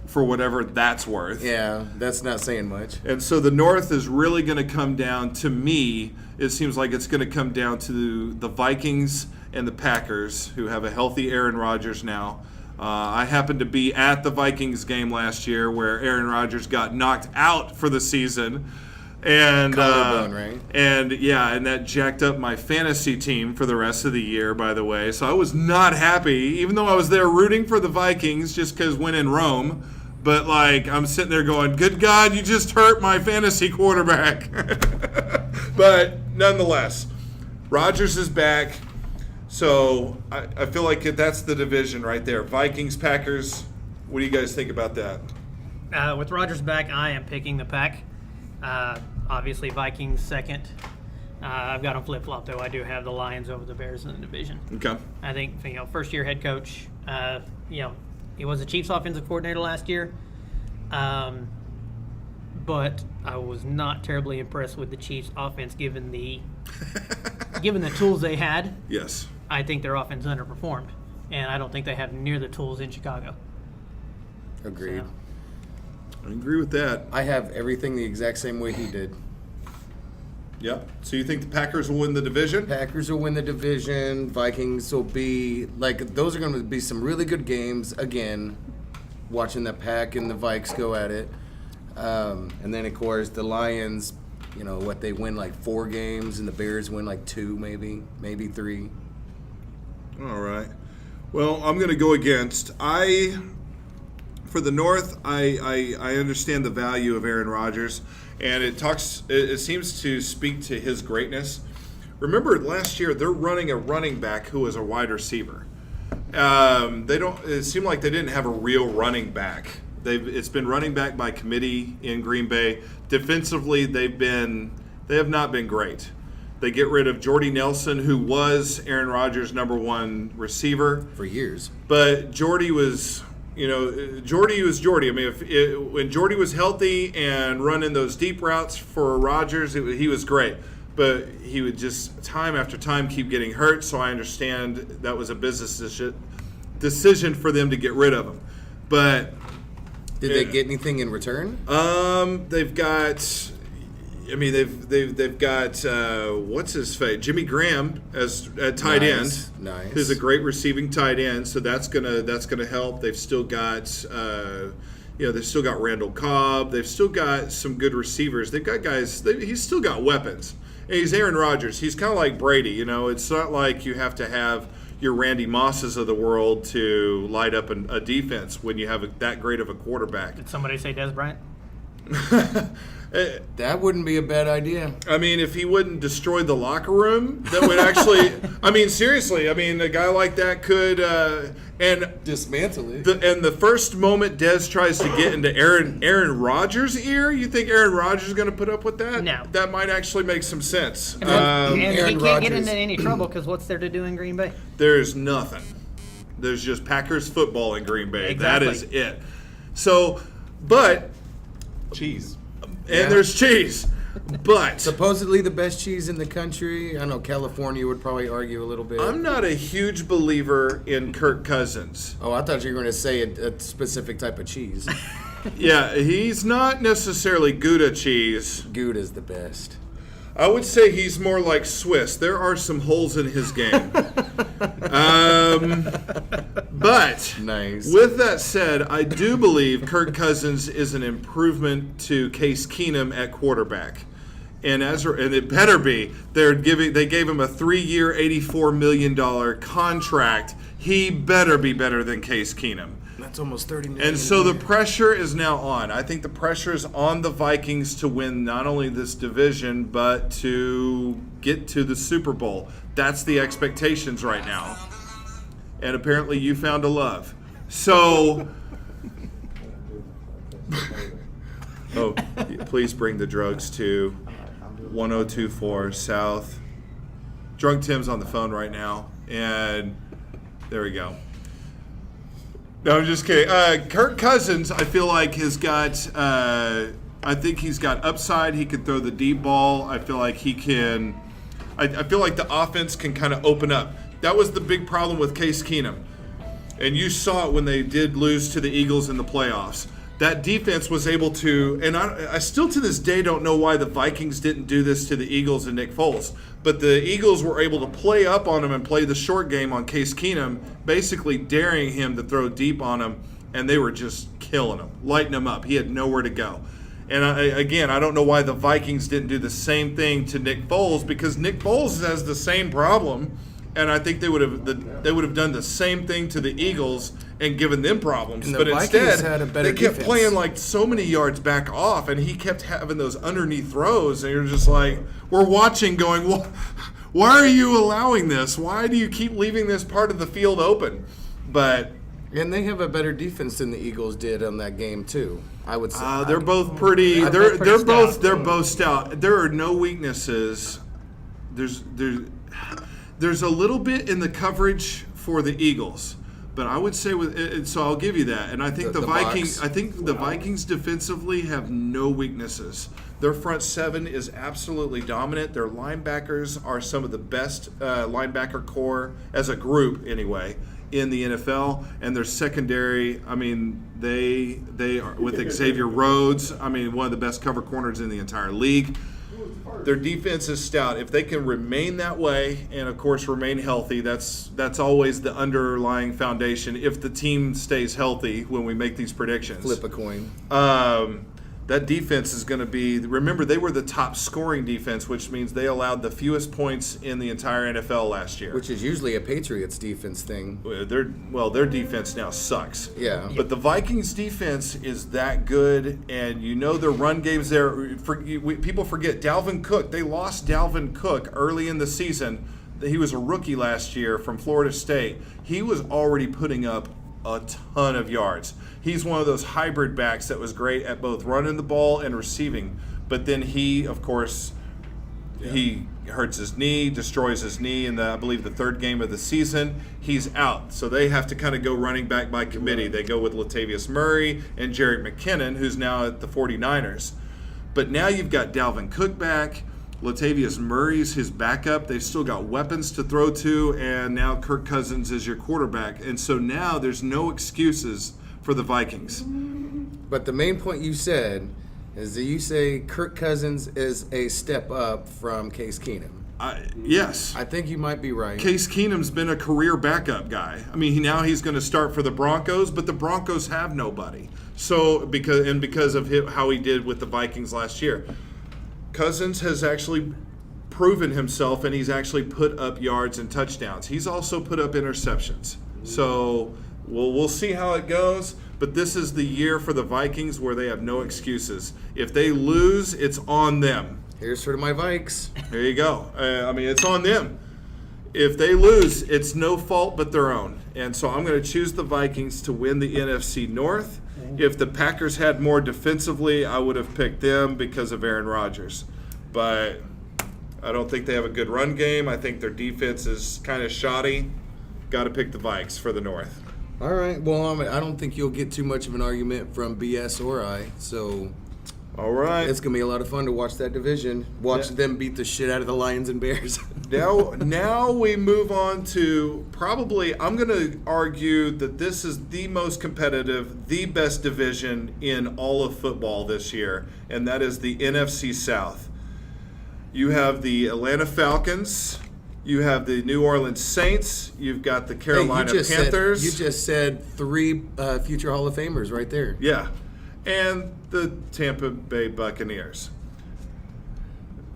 S1: for whatever that's worth.
S4: Yeah, that's not saying much.
S1: And so the North is really going to come down to me. It seems like it's going to come down to the Vikings and the Packers, who have a healthy Aaron Rodgers now. I happened to be at the Vikings game last year where Aaron Rodgers got knocked out for the season. And
S4: collarbone, right?
S1: And that jacked up my fantasy team for the rest of the year, by the way. So I was not happy, even though I was there rooting for the Vikings just because when in Rome. But, I'm sitting there going, good God, you just hurt my fantasy quarterback. But nonetheless, Rodgers is back. So I feel like that's the division right there. Vikings, Packers. What do you guys think about that?
S5: With Rodgers back, I am picking the Pack. Obviously, Vikings second. I've got them flip-flop, though. I do have the Lions over the Bears in the division.
S1: Okay.
S5: I think, first-year head coach, he was the Chiefs offensive coordinator last year. But I was not terribly impressed with the Chiefs offense given the tools they had.
S1: Yes.
S5: I think their offense underperformed, and I don't think they have near the tools in Chicago.
S4: Agreed.
S1: I agree with that.
S4: I have everything the exact same way he did.
S1: Yep. So you think the Packers will win the division?
S4: Packers will win the division. Vikings will be, those are going to be some really good games, again, watching the Pack and the Vikes go at it. And then, of course, the Lions, they win 4 games, and the Bears win 2, maybe 3.
S1: All right. Well, I'm going to go against. For the North, I understand the value of Aaron Rodgers, and it seems to speak to his greatness. Remember, last year they're running a running back who was a wide receiver. It seemed like they didn't have a real running back. It's been running back by committee in Green Bay. Defensively, they have not been great. They get rid of Jordy Nelson, who was Aaron Rodgers' number 1 receiver
S4: for years.
S1: But Jordy was Jordy. I mean, when Jordy was healthy and running those deep routes for Rodgers, he was great. But he would just time after time keep getting hurt. So I understand that was a business decision for them to get rid of him. But
S4: did they get anything in return?
S1: They've got I mean, they've got what's his face, Jimmy Graham as tight end, who's a great receiving tight end. So that's gonna help. They've still got they've still got Randall Cobb. They've still got some good receivers. They've got guys. He's still got weapons. And he's Aaron Rodgers. He's kind of like Brady. You know, it's not like you have to have your Randy Mosses of the world to light up a defense when you have that great of a quarterback.
S5: Did somebody say Des Bryant?
S4: That wouldn't be a bad idea.
S1: I mean, if he wouldn't destroy the locker room, that would actually. I mean, seriously. I mean, a guy like that could and
S4: dismantle it.
S1: And the first moment Des tries to get into Aaron Rodgers' ear, you think Aaron Rodgers is going to put up with that?
S5: No.
S1: That might actually make some sense.
S5: And he
S4: Aaron
S5: can't
S4: Rodgers.
S5: get into any trouble because what's there to do in Green Bay?
S1: There's nothing. There's just Packers football in Green Bay.
S5: Exactly.
S1: That is it. So, but
S4: Cheese.
S1: and there's cheese, but
S4: Supposedly the best cheese in the country. I know California would probably argue a little bit.
S1: I'm not a huge believer in Kirk Cousins.
S4: Oh, I thought you were going to say a specific type of cheese.
S1: Yeah, he's not necessarily Gouda cheese.
S4: Gouda's the best.
S1: I would say he's more like Swiss. There are some holes in his game. But
S4: Nice.
S1: with that said, I do believe Kirk Cousins is an improvement to Case Keenum at quarterback. And it better be. They gave him a 3-year, $84 million contract. He better be better than Case Keenum.
S4: That's almost $30 million.
S1: And so the pressure is now on. I think the pressure is on the Vikings to win not only this division, but to get to the Super Bowl. That's the expectations right now. And apparently you found a love. So, please bring the drugs to 1024 South. Drunk Tim's on the phone right now. And there we go. No, I'm just kidding. Kirk Cousins, I feel like has got. I think he's got upside. He can throw the deep ball. I feel like he can. I feel like the offense can kind of open up. That was the big problem with Case Keenum, and you saw it when they did lose to the Eagles in the playoffs. That defense was able to, and I still to this day don't know why the Vikings didn't do this to the Eagles and Nick Foles. But the Eagles were able to play up on him and play the short game on Case Keenum, basically daring him to throw deep on him, and they were just killing him, lighting him up. He had nowhere to go. And I don't know why the Vikings didn't do the same thing to Nick Foles, because Nick Foles has the same problem, and I think they would have done the same thing to the Eagles and given them problems.
S4: And the
S1: but
S4: Vikings
S1: instead,
S4: had a better
S1: they kept
S4: defense.
S1: playing like so many yards back off, and he kept having those underneath throws, and you're just like, we're watching going, why are you allowing this? Why do you keep leaving this part of the field open? But
S4: And they have a better defense than the Eagles did on that game too. I would say
S1: they're both pretty.
S5: They're pretty stout.
S1: They're both stout. There are no weaknesses. There's a little bit in the coverage for the Eagles, but I would say so I'll give you that. And I think the Vikings.
S4: box.
S1: I think the Vikings defensively have no weaknesses. Their front seven is absolutely dominant. Their linebackers are some of the best linebacker core as a group anyway in the NFL, and their secondary, I mean, they are with Xavier Rhodes, I mean, one of the best cover corners in the entire league. Their defense is stout. If they can remain that way and, of course, remain healthy, that's always the underlying foundation. If the team stays healthy when we make these predictions.
S4: flip a coin.
S1: That defense is going to be – remember, they were the top scoring defense, which means they allowed the fewest points in the entire NFL last year.
S4: Which is usually a Patriots defense thing.
S1: Their defense now sucks.
S4: Yeah.
S1: But the Vikings defense is that good, and you know their run game's there. People forget Dalvin Cook. They lost Dalvin Cook early in the season. He was a rookie last year from Florida State. He was already putting up a ton of yards. He's one of those hybrid backs that was great at both running the ball and receiving. But then he, of course, he hurts his knee, destroys his knee in I believe the third game of the season. He's out. So they have to kind of go running back by committee. They go with Latavius Murray and Jerick McKinnon, who's now at the 49ers. But now you've got Dalvin Cook back. Latavius Murray's his backup. They've still got weapons to throw to, and now Kirk Cousins is your quarterback. And so now there's no excuses for the Vikings.
S4: But the main point you said is that you say Kirk Cousins is a step up from Case Keenum.
S1: Yes.
S4: I think you might be right.
S1: Case Keenum's been a career backup guy. I mean, now he's going to start for the Broncos, but the Broncos have nobody. So because of how he did with the Vikings last year, Cousins has actually proven himself, and he's actually put up yards and touchdowns. He's also put up interceptions. So we'll see how it goes. But this is the year for the Vikings where they have no excuses. If they lose, it's on them.
S4: Here's sort of my Vikes.
S1: There you go. I mean, it's on them. If they lose, it's no fault but their own. And so I'm going to choose the Vikings to win the NFC North. If the Packers had more defensively, I would have picked them because of Aaron Rodgers. But I don't think they have a good run game. I think their defense is kind of shoddy. Got to pick the Vikes for the North.
S4: All right. Well, I don't think you'll get too much of an argument from BS or I. So
S1: all right.
S4: It's going to be a lot of fun to watch that division. Watch them beat the shit out of the Lions and Bears.
S1: Now we move on to probably, I'm going to argue that this is the most competitive, the best division in all of football this year, and that is the NFC South. You have the Atlanta Falcons. You have the New Orleans Saints. You've got the Carolina Panthers.
S4: You just said 3 future Hall of Famers right there.
S1: Yeah. And the Tampa Bay Buccaneers.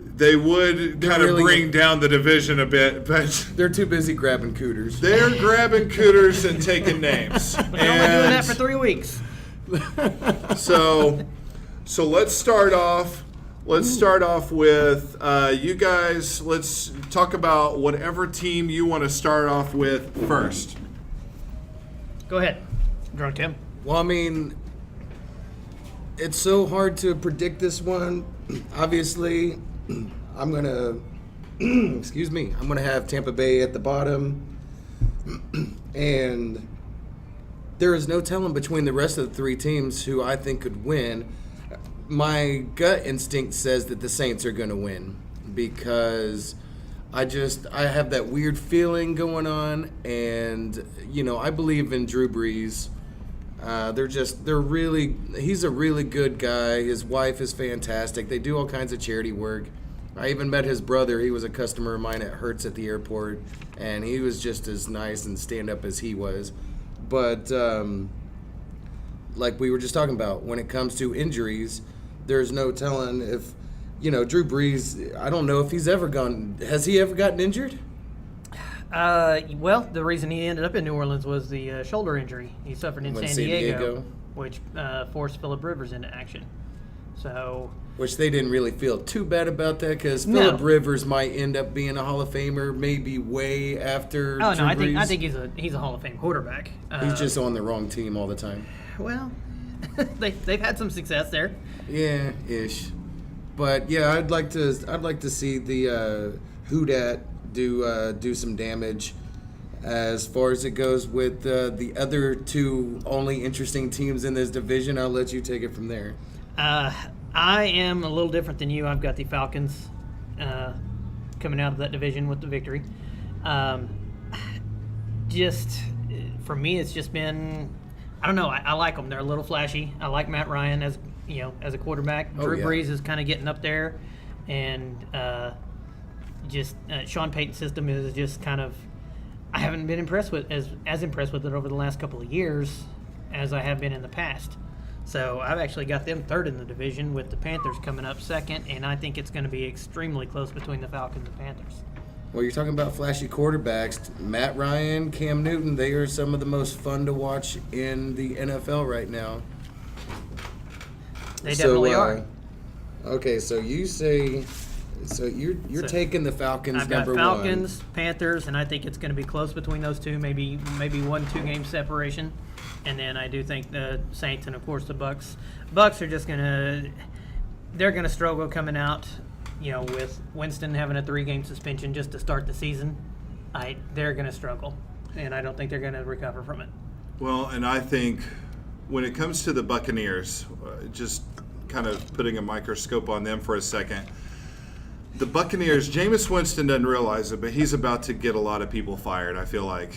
S1: They would kind of bring down the division a bit, but
S4: they're too busy grabbing Cooters.
S1: They're grabbing Cooters and taking names.
S5: We're only doing that for 3 weeks.
S1: So let's start off. Let's start off with you guys. Let's talk about whatever team you want to start off with first.
S5: Go ahead, Drunk Tim.
S4: Well, I mean, it's so hard to predict this one. Obviously, I'm gonna excuse me. I'm gonna have Tampa Bay at the bottom, and there is no telling between the rest of the 3 teams who I think could win. My gut instinct says that the Saints are going to win because I have that weird feeling going on, and I believe in Drew Brees. He's a really good guy. His wife is fantastic. They do all kinds of charity work. I even met his brother. He was a customer of mine at Hertz at the airport, and he was just as nice and stand-up as he was. But like we were just talking about, when it comes to injuries, there's no telling if, Drew Brees, I don't know if he's ever gone. Has he ever gotten injured?
S5: Well, the reason he ended up in New Orleans was the shoulder injury he suffered in San Diego, which forced Phillip Rivers into action. So,
S4: which they didn't really feel too bad about that because Phillip Rivers might end up being a Hall of Famer maybe way after.
S5: Oh
S4: Drew
S5: no,
S4: Brees.
S5: I think he's a Hall of Fame quarterback.
S4: He's just on the wrong team all the time.
S5: Well, they've had some success there.
S4: Yeah, ish. But yeah, I'd like to see the Who Dat do some damage. As far as it goes with the other 2 only interesting teams in this division, I'll let you take it from there.
S5: I am a little different than you. I've got the Falcons coming out of that division with the victory. Just for me, it's just been, I don't know. I like them. They're a little flashy. I like Matt Ryan as a quarterback. Drew Brees is kind of getting up there, and Sean Payton's system is just kind of. I haven't been impressed with as impressed with it over the last couple of years as I have been in the past. So I've actually got them 3rd in the division with the Panthers coming up 2nd, and I think it's going to be extremely close between the Falcons and Panthers.
S4: Well, you're talking about flashy quarterbacks. Matt Ryan, Cam Newton, they are some of the most fun to watch in the NFL right now.
S5: They definitely are.
S4: Okay, so you say, you're taking the Falcons
S5: I've got
S4: number
S5: Falcons,
S4: 1.
S5: Panthers, and I think it's going to be close between those 2, maybe 1-2 game separation. And then I do think the Saints and, of course, the Bucks. Bucks are just they're going to struggle coming out, with Winston having a 3-game suspension just to start the season. They're going to struggle, and I don't think they're going to recover from it.
S1: Well, and I think when it comes to the Buccaneers, just kind of putting a microscope on them for a second, the Buccaneers, Jameis Winston doesn't realize it, but he's about to get a lot of people fired, I feel like.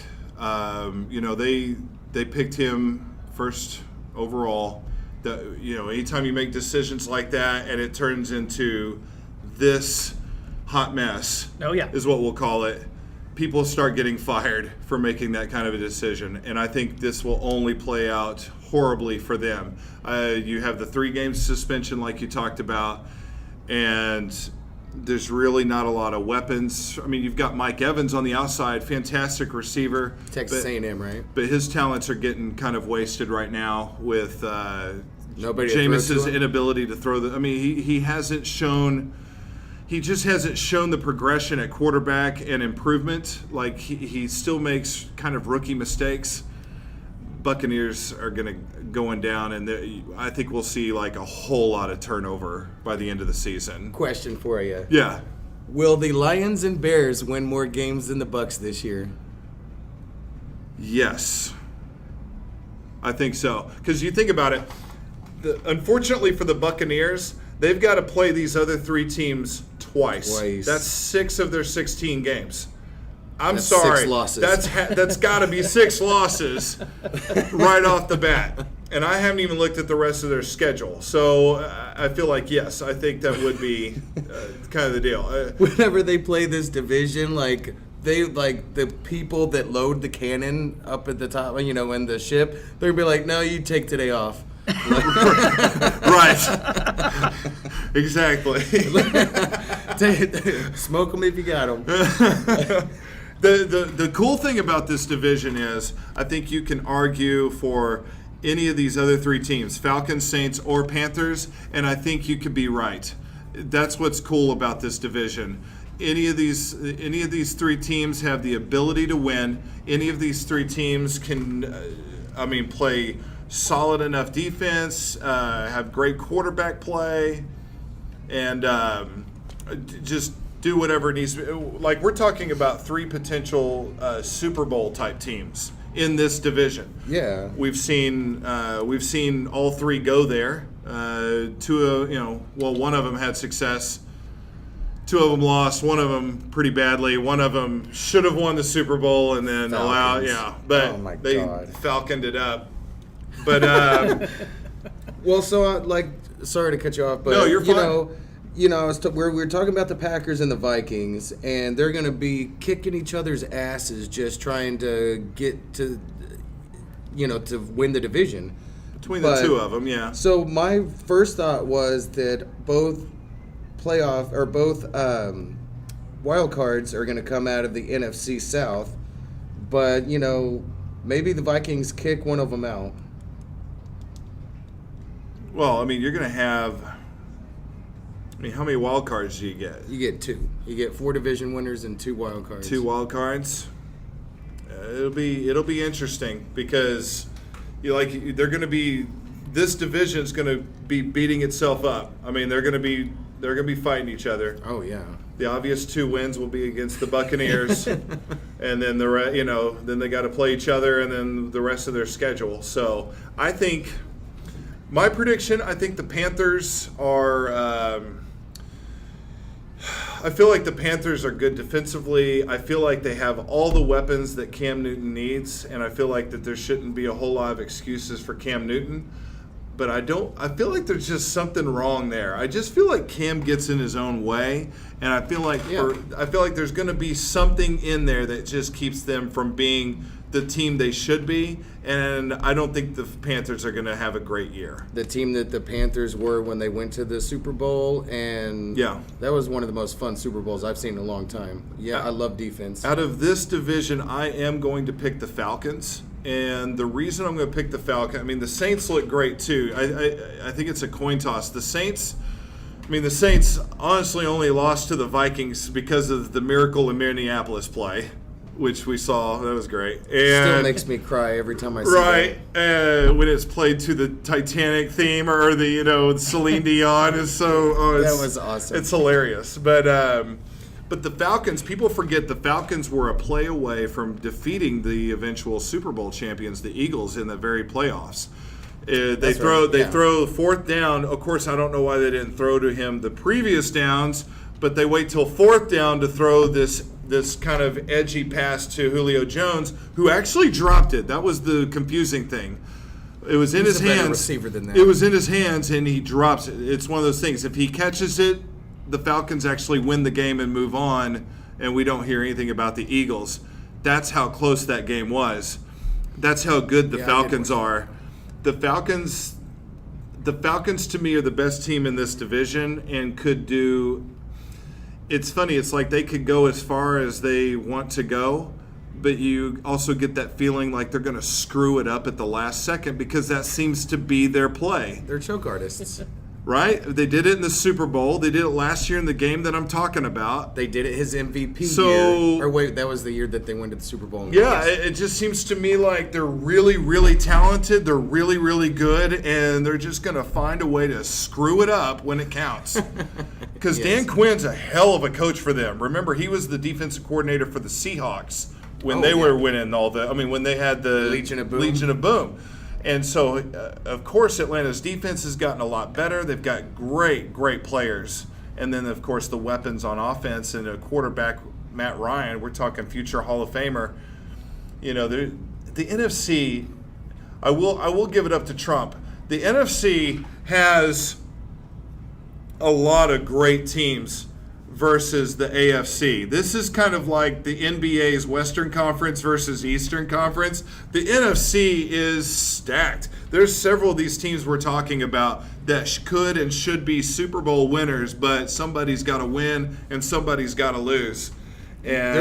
S1: They picked him 1st overall. Anytime you make decisions like that and it turns into this hot mess, is what we'll call it, people start getting fired for making that kind of a decision. And I think this will only play out horribly for them. You have the 3-game suspension like you talked about, and there's really not a lot of weapons. I mean, you've got Mike Evans on the outside, fantastic receiver.
S4: Texas A&M, right?
S1: But his talents are getting kind of wasted right now with
S4: Nobody
S1: Jameis's inability to throw the. I mean, he hasn't shown. He just hasn't shown the progression at quarterback and improvement. Like he still makes kind of rookie mistakes. Buccaneers are going down, and I think we'll see like a whole lot of turnover by the end of the season.
S4: Question for you.
S1: Yeah.
S4: Will the Lions and Bears win more games than the Bucks this year?
S1: Yes. I think so. Because you think about it, unfortunately for the Buccaneers, they've got to play these other 3 teams twice. That's 6 of their 16 games. That's sorry.
S4: 6 losses.
S1: That's got to be 6 losses right off the bat. And I haven't even looked at the rest of their schedule. So I feel like, yes, I think that would be kind of the deal.
S4: Whenever they play this division, the people that load the cannon up at the top, in the ship, they're going to be like, no, you take today off.
S1: Right. Exactly.
S4: Smoke them if you got them.
S1: The cool thing about this division is I think you can argue for any of these other 3 teams, Falcons, Saints, or Panthers, and I think you could be right. That's what's cool about this division. Any of these 3 teams have the ability to win. Any of these 3 teams can, play solid enough defense, have great quarterback play, and just do whatever it needs to be. Like, we're talking about 3 potential Super Bowl type teams in this division.
S4: Yeah,
S1: we've seen all 3 go there. One of them had success. 2 of them lost. One of them pretty badly. One of them should have won the Super Bowl and then falconed it up. But
S4: sorry to cut you off, but
S1: no, you're fine.
S4: We're talking about the Packers and the Vikings, and they're going to be kicking each other's asses just trying to get to, to win the division.
S1: Between the 2 of them, yeah.
S4: So my first thought was that both wild cards are going to come out of the NFC South, but maybe the Vikings kick one of them out.
S1: Well, you're going to have. How many wild cards do you get?
S4: You get 2. You get 4 division winners and 2 wild cards.
S1: 2 wild cards. It'll be interesting because they're going to be. This division's going to be beating itself up. They're going to be fighting each other.
S4: Oh yeah.
S1: The obvious 2 wins will be against the Buccaneers, and then then they got to play each other, and then the rest of their schedule. So I think my prediction. I think the Panthers are. I feel like the Panthers are good defensively. I feel like they have all the weapons that Cam Newton needs, and I feel like that there shouldn't be a whole lot of excuses for Cam Newton. But I feel like there's just something wrong there. I just feel like Cam gets in his own way, and I feel like there's going to be something in there that just keeps them from being the team they should be, and I don't think the Panthers are going to have a great year.
S4: The team that the Panthers were when they went to the Super Bowl, and that was one of the most fun Super Bowls I've seen in a long time. Yeah, I love defense.
S1: Out of this division, I am going to pick the Falcons, and the reason I'm going to pick the Falcons, the Saints look great too. I think it's a coin toss. The Saints honestly only lost to the Vikings because of the miracle in Minneapolis play, which we saw. That was great. And
S4: still makes me cry every time I see
S1: that. When it's played to the Titanic theme or the Celine Dion is so.
S4: That was awesome.
S1: It's hilarious. But the Falcons, people forget the Falcons were a play away from defeating the eventual Super Bowl champions, the Eagles, in the very playoffs. They throw 4th down. Of course, I don't know why they didn't throw to him the previous downs, but they wait till 4th down to throw this kind of edgy pass to Julio Jones, who actually dropped it. That was the confusing thing. It was in
S4: He's
S1: his
S4: a better
S1: hands.
S4: receiver than that.
S1: It was in his hands, and he drops it. It's one of those things. If he catches it, the Falcons actually win the game and move on, and we don't hear anything about the Eagles. That's how close that game was. That's how good the Falcons are. The Falcons to me are the best team in this division and could do. It's funny. It's like they could go as far as they want to go, but you also get that feeling like they're going to screw it up at the last second because that seems to be their play.
S4: They're choke artists.
S1: Right? They did it in the Super Bowl. They did it last year in the game that I'm talking about.
S4: They did it his MVP
S1: So-
S4: year. Or wait, that was the year that they went to the Super Bowl.
S1: Yeah, it just seems to me like they're really, really talented. They're really, really good, and they're just going to find a way to screw it up when it counts. Because Dan Quinn's a hell of a coach for them. Remember, he was the defensive coordinator for the Seahawks when they were winning all the. I mean, when they had the
S4: Legion of Boom.
S1: Legion of Boom. And so, of course, Atlanta's defense has gotten a lot better. They've got great, great players. And then, of course, the weapons on offense and a quarterback, Matt Ryan. We're talking future Hall of Famer. You know, the NFC, I will give it up to Trump. The NFC has a lot of great teams versus the AFC. This is kind of like the NBA's Western Conference versus Eastern Conference. The NFC is stacked. There's several of these teams we're talking about that could and should be Super Bowl winners, but somebody's got to win and somebody's got to lose. And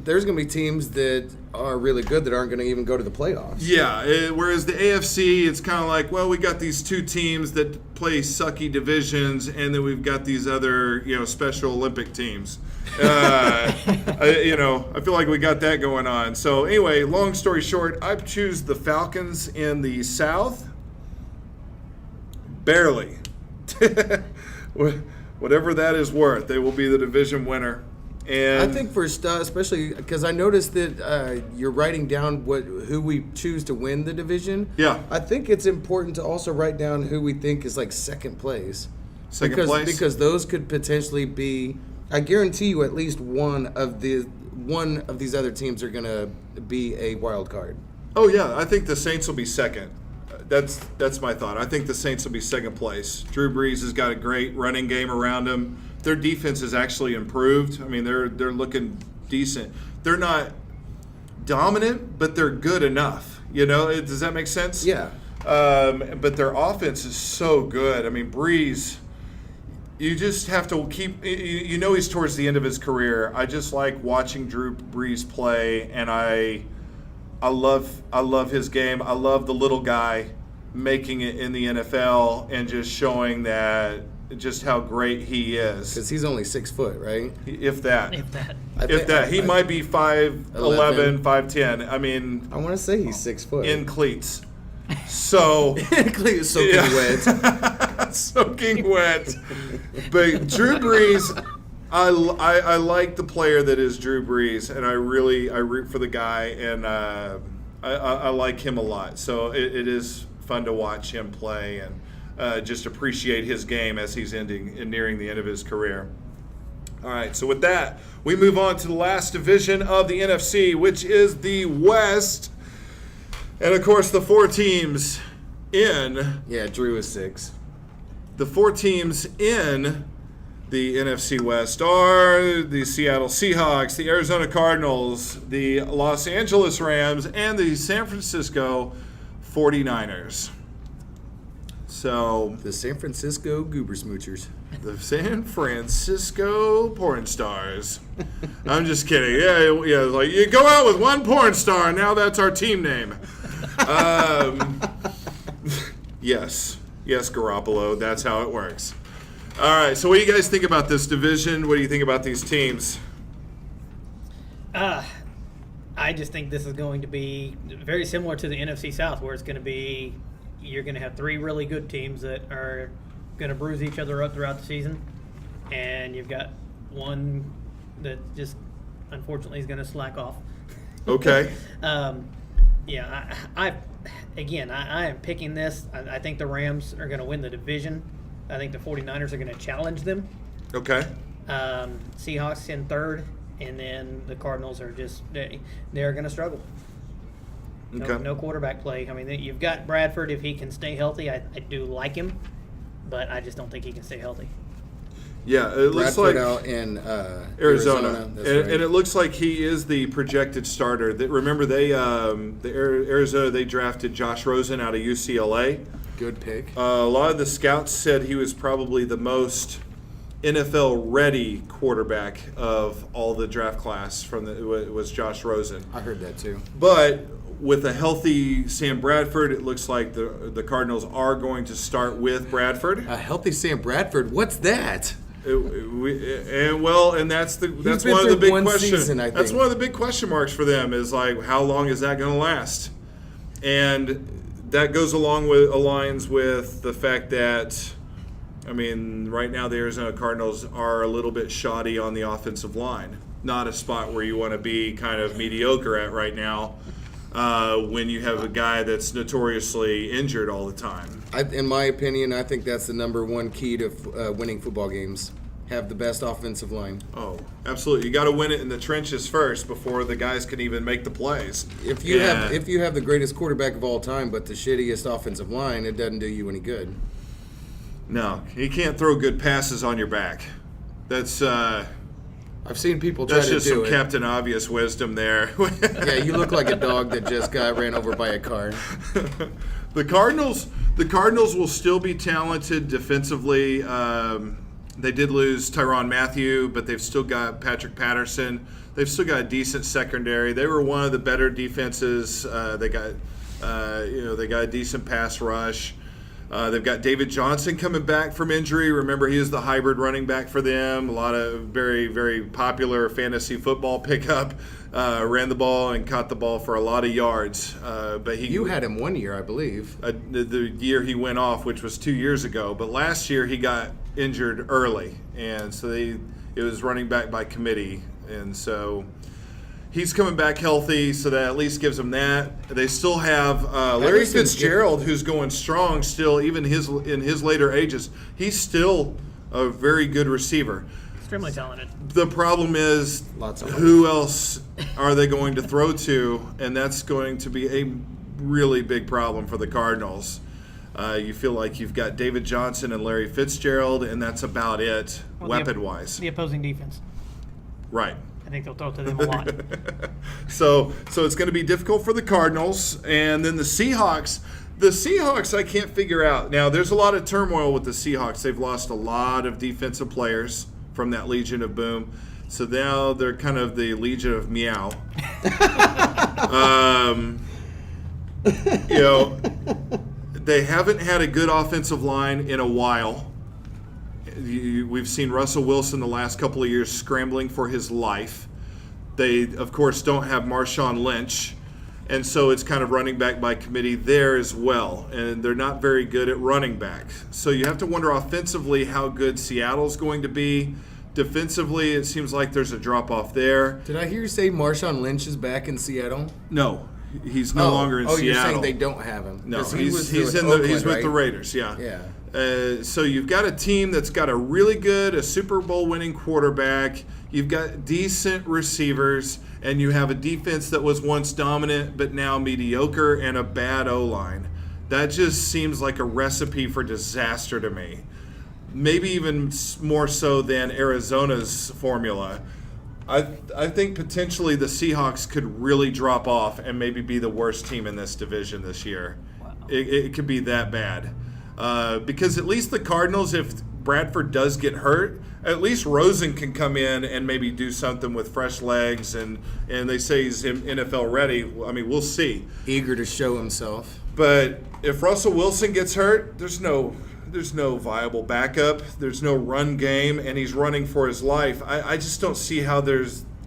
S4: There's gonna be teams that are really good that aren't gonna even go to the playoffs.
S1: yeah, whereas the AFC, it's kind of like, well, we got these two teams that play sucky divisions, and then we've got these other, Special Olympic teams. I feel like we got that going on. So anyway, long story short, I choose the Falcons in the South. Barely. Whatever that is worth, they will be the division winner. And
S4: I think for especially because I noticed that you're writing down who we choose to win the division.
S1: Yeah.
S4: I think it's important to also write down who we think is like second place.
S1: Second place?
S4: Because those could potentially be. I guarantee you, at least one of these other teams are going to be a wild card.
S1: Oh yeah, I think the Saints will be second. That's my thought. I think the Saints will be second place. Drew Brees has got a great running game around him. Their defense has actually improved. I mean, they're looking decent. They're not dominant, but they're good enough. Does that make sense?
S4: Yeah.
S1: But their offense is so good. I mean, Brees, you just have to keep. He's towards the end of his career. I just like watching Drew Brees play, and I love his game. I love the little guy making it in the NFL and just showing that. Just how great he is.
S4: Because he's only 6 foot, right?
S1: If that. He might be 5'11", 5'10". I mean,
S4: I want to say he's 6 foot.
S1: in cleats. So
S4: Cleats soaking wet.
S1: soaking wet. But Drew Brees, I like the player that is Drew Brees, and I root for the guy, and I like him a lot. So it is fun to watch him play and. Just appreciate his game as he's nearing the end of his career. All right, so with that, we move on to the last division of the NFC, which is the West. And, of course, the four teams in...
S4: Yeah, Drew is 6.
S1: The four teams in the NFC West are the Seattle Seahawks, the Arizona Cardinals, the Los Angeles Rams, and the San Francisco 49ers. So
S4: The San Francisco Goober Smoochers.
S1: the San Francisco porn stars. I'm just kidding. Yeah. Like you go out with one porn star, and now that's our team name. Yes, Garoppolo. That's how it works. All right. So, what do you guys think about this division? What do you think about these teams?
S5: I just think this is going to be very similar to the NFC South, where it's going to be you're going to have three really good teams that are going to bruise each other up throughout the season, and you've got one that just unfortunately is going to slack off.
S1: Okay.
S5: Yeah, I am picking this. I think the Rams are going to win the division. I think the 49ers are going to challenge them.
S1: Okay.
S5: Seahawks in third, and then the Cardinals are just they're going to struggle.
S1: Okay.
S5: No quarterback play. I mean, you've got Bradford if he can stay healthy. I do like him, but I just don't think he can stay healthy.
S1: Yeah, it looks
S4: Bradford
S1: like
S4: out in
S1: Arizona.
S4: That's
S1: And,
S4: right.
S1: and it looks like he is the projected starter. Remember, Arizona, they drafted Josh Rosen out of UCLA.
S4: Good pick.
S1: A lot of the scouts said he was probably the most NFL-ready quarterback of all the draft class. It was Josh Rosen.
S4: I heard that too.
S1: But with a healthy Sam Bradford, it looks like the Cardinals are going to start with Bradford.
S4: A healthy Sam Bradford. What's that?
S1: And that's
S4: been
S1: one of
S4: through
S1: the big
S4: one
S1: questions.
S4: season, I
S1: That's
S4: think.
S1: one of the big question marks for them is like, how long is that going to last? And that aligns with the fact that, I mean, right now the Arizona Cardinals are a little bit shoddy on the offensive line. Not a spot where you want to be kind of mediocre at right now when you have a guy that's notoriously injured all the time.
S4: In my opinion, I think that's the number one key to winning football games. Have the best offensive line.
S1: Oh, absolutely. You got to win it in the trenches first before the guys can even make the plays.
S4: If you have the greatest quarterback of all time, but the shittiest offensive line, it doesn't do you any good.
S1: No, you can't throw good passes on your back. That's
S4: I've seen people try
S1: that's
S4: to
S1: just
S4: do
S1: some
S4: it.
S1: Captain Obvious wisdom there.
S4: Yeah, you look like a dog that just got ran over by a car.
S1: The Cardinals will still be talented defensively. They did lose Tyrann Mathieu, but they've still got Patrick Patterson. They've still got a decent secondary. They were one of the better defenses. They got a decent pass rush. They've got David Johnson coming back from injury. Remember, he is the hybrid running back for them. A lot of very, very popular fantasy football pickup. Ran the ball and caught the ball for a lot of yards. But
S4: You had him 1 year, I believe.
S1: the year he went off, which was 2 years ago. But last year he got injured early, and so it was running back by committee, and so he's coming back healthy, so that at least gives them that. They still have Larry
S4: Patterson's
S1: Fitzgerald, who's going strong still, even in his later ages. He's still a very good receiver.
S5: Extremely talented.
S1: The problem is,
S4: Lots of
S1: who else are they going to throw to? And that's going to be a really big problem for the Cardinals. You feel like you've got David Johnson and Larry Fitzgerald, and that's about it,
S5: Well,
S1: weapon-wise.
S5: The opposing defense.
S1: Right.
S5: I think they'll throw to them a lot.
S1: So it's going to be difficult for the Cardinals. And then the Seahawks. The Seahawks I can't figure out. Now, there's a lot of turmoil with the Seahawks. They've lost a lot of defensive players from that Legion of Boom. So now they're kind of the Legion of Meow. They haven't had a good offensive line in a while. We've seen Russell Wilson the last couple of years scrambling for his life. They, of course, don't have Marshawn Lynch, and so it's kind of running back by committee there as well. And they're not very good at running back. So you have to wonder offensively how good Seattle's going to be. Defensively, it seems like there's a drop-off there.
S4: Did I hear you say Marshawn Lynch is back in Seattle?
S1: No, he's no longer in Seattle.
S4: You're saying they don't have him?
S1: No,
S4: 'Cause
S1: he's
S4: with
S1: with
S4: Oakland,
S1: the
S4: right?
S1: Raiders. Yeah.
S4: Yeah.
S1: So you've got a team that's got a Super Bowl winning quarterback. You've got decent receivers, and you have a defense that was once dominant but now mediocre, and a bad O-line. That just seems like a recipe for disaster to me. Maybe even more so than Arizona's formula. I think potentially the Seahawks could really drop off and maybe be the worst team in this division this year. Wow. It could be that bad. Because at least the Cardinals, if Bradford does get hurt, at least Rosen can come in and maybe do something with fresh legs, and they say he's NFL ready. I mean, we'll see.
S4: Eager to show himself.
S1: But if Russell Wilson gets hurt, there's no viable backup. There's no run game, and he's running for his life. I just don't see how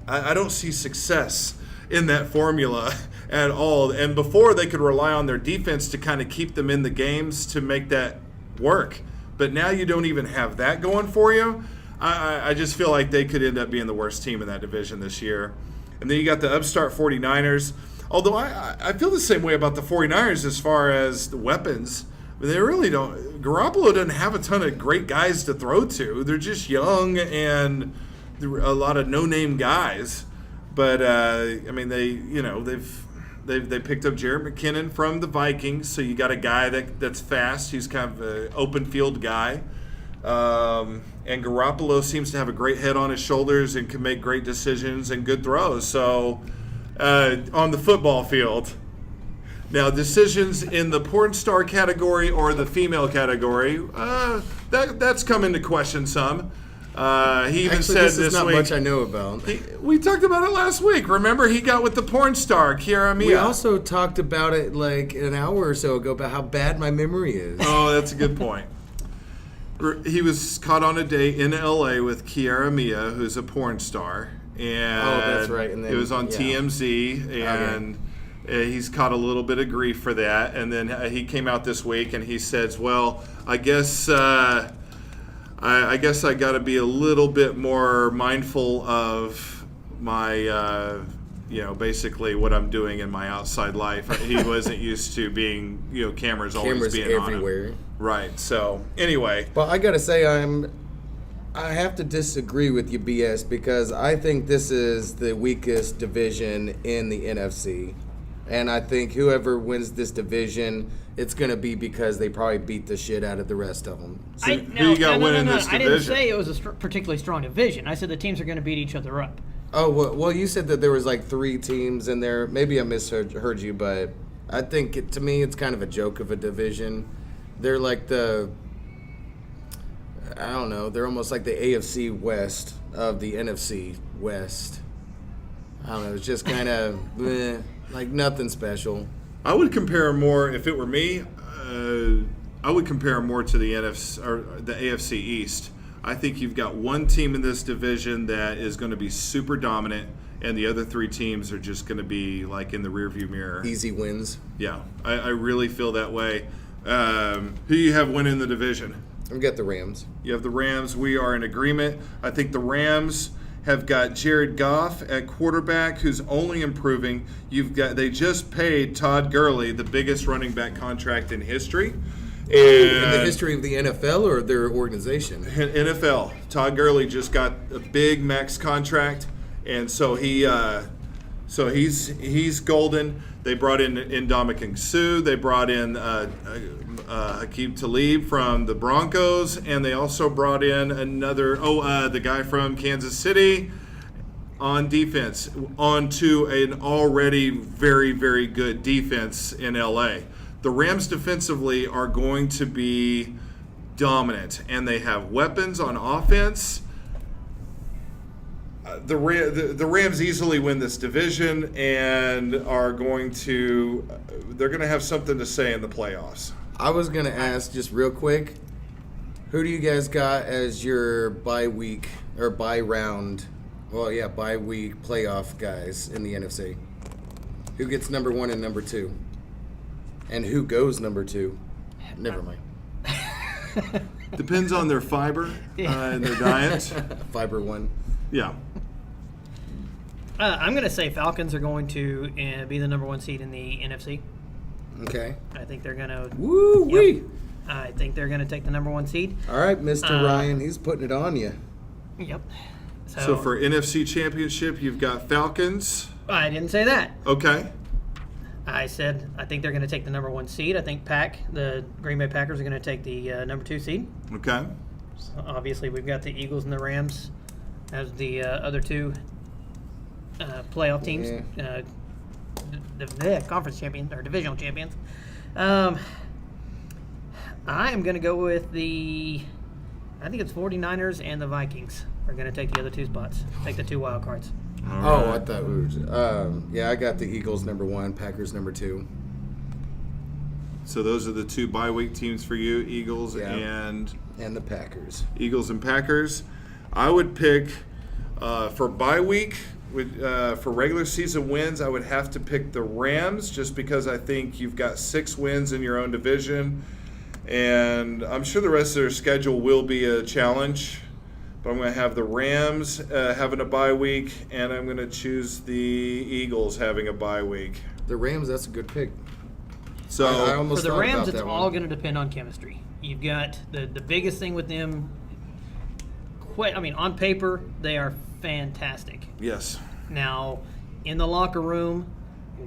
S1: I don't see success in that formula at all. And before, they could rely on their defense to kind of keep them in the games to make that work. But now you don't even have that going for you. I just feel like they could end up being the worst team in that division this year. And then you got the upstart 49ers. Although I feel the same way about the 49ers as far as the weapons. They really don't. Garoppolo doesn't have a ton of great guys to throw to. They're just young and a lot of no-name guys. But I mean, they've They picked up Jared McKinnon from the Vikings, so you got a guy that's fast. He's kind of an open field guy. And Garoppolo seems to have a great head on his shoulders and can make great decisions and good throws. So on the football field. Now, decisions in the porn star category or the female category, that's come into question some. He even said
S4: this is not
S1: week,
S4: much I know about.
S1: we talked about it last week. Remember, he got with the porn star, Kiara Mia.
S4: We also talked about it like an hour or so ago about how bad my memory is.
S1: Oh, that's a good point. He was caught on a date in L.A. with Kiara Mia, who's a porn star. And
S4: that's right. And then,
S1: it was on TMZ, and he's caught a little bit of grief for that. And then he came out this week, and he says, well, I guess I got to be a little bit more mindful of my, basically what I'm doing in my outside life. He wasn't used to being, cameras always being
S4: everywhere.
S1: on him. Right. So anyway,
S4: Well, I gotta say, I have to disagree with you, BS, because I think this is the weakest division in the NFC. And I think whoever wins this division, it's going to be because they probably beat the shit out of the rest of them.
S1: who you got winning this
S5: I didn't
S1: division?
S5: say it was a particularly strong division. I said the teams are going to beat each other up.
S4: Oh, well, you said that there was like 3 teams in there. Maybe I misheard you, but I think, to me, it's kind of a joke of a division. They're like they're almost like the AFC West of the NFC West. I don't know, it's just kind of like nothing special.
S1: I would compare more, if it were me, I would compare more to the NFC or the AFC East. I think you've got one team in this division that is going to be super dominant, and the other 3 teams are just going to be like in the rearview mirror.
S4: Easy wins.
S1: Yeah, I really feel that way. Who you have winning the division?
S4: I've got the Rams.
S1: You have the Rams. We are in agreement. I think the Rams have got Jared Goff at quarterback, who's only improving. They just paid Todd Gurley the biggest running back contract in history.
S4: In the history of the NFL or their organization?
S1: NFL. Todd Gurley just got a big max contract, and so he's golden. They brought in Ndamukong Suh. They brought in Aqib Talib from the Broncos, and they also brought in the guy from Kansas City on defense, onto an already very, very good defense in LA. The Rams defensively are going to be dominant, and they have weapons on offense. The Rams easily win this division and they're going to have something to say in the playoffs.
S4: I was going to ask just real quick, who do you guys got as your bye week or bye round? Well, yeah, bye week playoff guys in the NFC. Who gets number 1 and number 2? And who goes number 2? Never mind.
S1: Depends on their fiber and their diet.
S4: Fiber 1.
S1: Yeah.
S5: I'm going to say Falcons are going to be the number 1 seed in the NFC.
S4: Okay.
S5: I think they're going to.
S4: Woo-wee!
S5: Yep, I think they're going to take the number 1 seed.
S4: All right, Mr. Ryan, he's putting it on you.
S5: Yep.
S1: So for NFC Championship, you've got Falcons.
S5: I didn't say that.
S1: Okay.
S5: I said I think they're going to take the number 1 seed. I think the Green Bay Packers are going to take the number 2 seed.
S1: Okay.
S5: So obviously, we've got the Eagles and the Rams as the other 2 playoff teams, the conference champions or divisional champions. I am going to go with I think it's 49ers and the Vikings are going to take the other 2 spots, take the 2 wild cards.
S4: Oh, I thought we were I got the Eagles number 1, Packers number 2.
S1: So those are the 2 bye week teams for you, Eagles and
S4: the Packers.
S1: Eagles and Packers. I would pick for bye week. For regular season wins, I would have to pick the Rams just because I think you've got 6 wins in your own division. And I'm sure the rest of their schedule will be a challenge. But I'm going to have the Rams having a bye week, and I'm going to choose the Eagles having a bye week.
S4: The Rams, that's a good pick.
S1: So
S4: I almost
S5: For the
S4: thought
S5: Rams,
S4: about
S5: it's
S4: that
S5: all
S4: one.
S5: going to depend on chemistry. You've got the biggest thing with them. On paper, they are fantastic.
S1: yes.
S5: Now, in the locker room,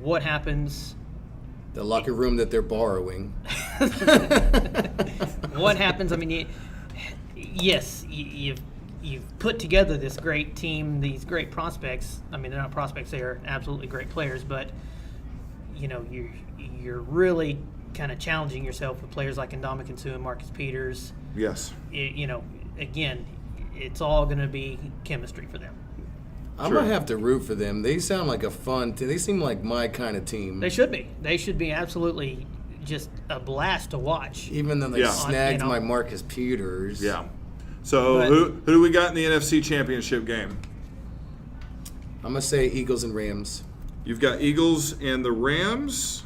S5: what happens?
S4: The locker room that they're borrowing.
S5: What happens? I mean, you've put together this great team, these great prospects. I mean, they're not prospects; they are absolutely great players. But you're really kind of challenging yourself with players like Ndamukong Suh and Marcus Peters.
S1: Yes.
S5: Again, it's all going to be chemistry for them.
S4: I'm going to have to root for them. They sound like a fun team. They seem like my kind of team.
S5: They should be. They should be absolutely just a blast to watch.
S4: Even though they snagged my Marcus Peters.
S1: Yeah. So who do we got in the NFC Championship game?
S4: I'm going to say Eagles and Rams.
S1: You've got Eagles and the Rams.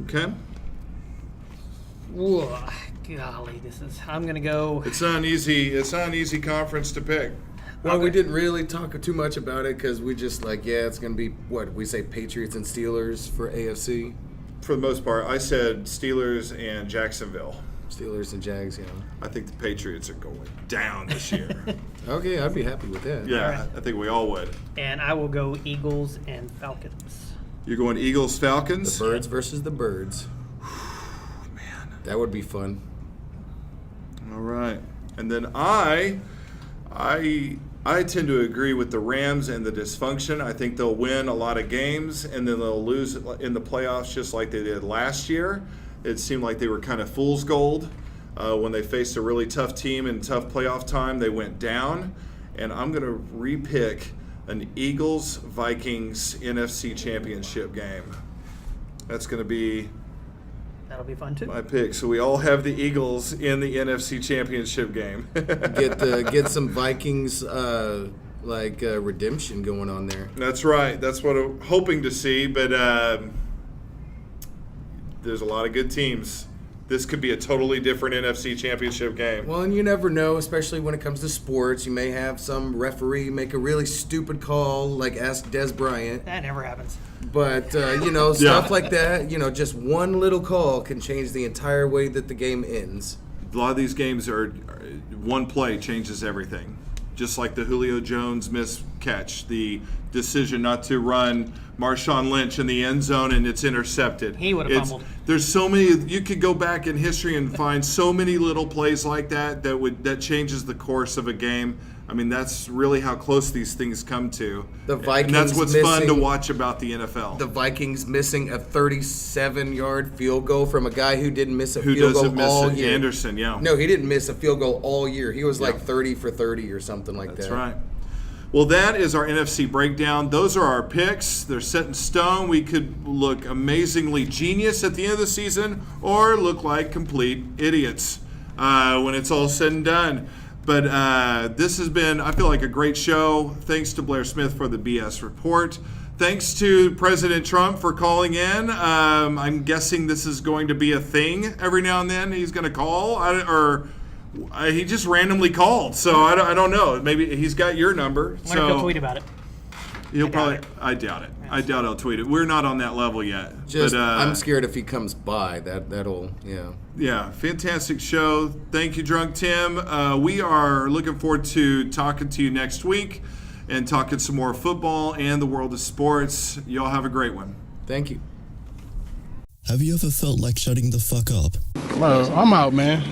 S1: Okay.
S5: Whoa, golly, I'm going to go.
S1: It's not an easy conference to pick.
S4: Well, we didn't really talk too much about it because we just it's going to be, what, we say Patriots and Steelers for AFC?
S1: For the most part, I said Steelers and Jacksonville.
S4: Steelers and Jags,
S1: I think the Patriots are going down this year.
S4: Okay, I'd be happy with that.
S1: Yeah,
S5: right.
S1: I think we all would.
S5: And I will go Eagles and Falcons.
S1: You're going Eagles, Falcons?
S4: The Birds versus the Birds.
S1: Man.
S4: That would be fun.
S1: All right. And then I tend to agree with the Rams and the dysfunction. I think they'll win a lot of games, and then they'll lose in the playoffs just like they did last year. It seemed like they were kind of fool's gold. When they faced a really tough team in tough playoff time, they went down. And I'm going to repick an Eagles-Vikings NFC Championship game. That's going to be
S5: That'll be fun too.
S1: my pick. So we all have the Eagles in the NFC Championship game.
S4: Get some Vikings redemption going on there.
S1: That's right. That's what I'm hoping to see. But there's a lot of good teams. This could be a totally different NFC Championship game.
S4: Well, and you never know, especially when it comes to sports. You may have some referee make a really stupid call, like ask Des Bryant.
S5: That never happens.
S4: But, stuff like that, just one little call can change the entire way that the game ends.
S1: A lot of these games are one play changes everything. Just like the Julio Jones missed catch, the decision not to run Marshawn Lynch in the end zone and it's intercepted.
S5: He would have fumbled.
S1: There's so many. You could go back in history and find so many little plays like that changes the course of a game. I mean, that's really how close these things come to.
S4: The Vikings
S1: and that's what's fun to watch about the NFL.
S4: The Vikings missing a 37-yard field goal from a guy who didn't miss a field goal all year.
S1: Anderson, yeah.
S4: No, he didn't miss a field goal all year. He was 30 for 30 or something like that.
S1: That's right. Well, that is our NFC breakdown. Those are our picks. They're set in stone. We could look amazingly genius at the end of the season or look like complete idiots when it's all said and done. But this has been, I feel like, a great show. Thanks to Blair Smith for the BS report. Thanks to President Trump for calling in. I'm guessing this is going to be a thing every now and then. He's going to call, he just randomly called. So I don't know. Maybe he's got your number.
S5: I wonder if he'll tweet about it.
S1: I doubt it. I doubt he'll tweet it. We're not on that level yet.
S4: I'm scared if he comes by. That'll.
S1: Yeah, fantastic show. Thank you, Drunk Tim. We are looking forward to talking to you next week and talking some more football and the world of sports. Y'all have a great one.
S4: Thank you.
S6: Have you ever felt like shutting the fuck up?
S7: Well, I'm out, man.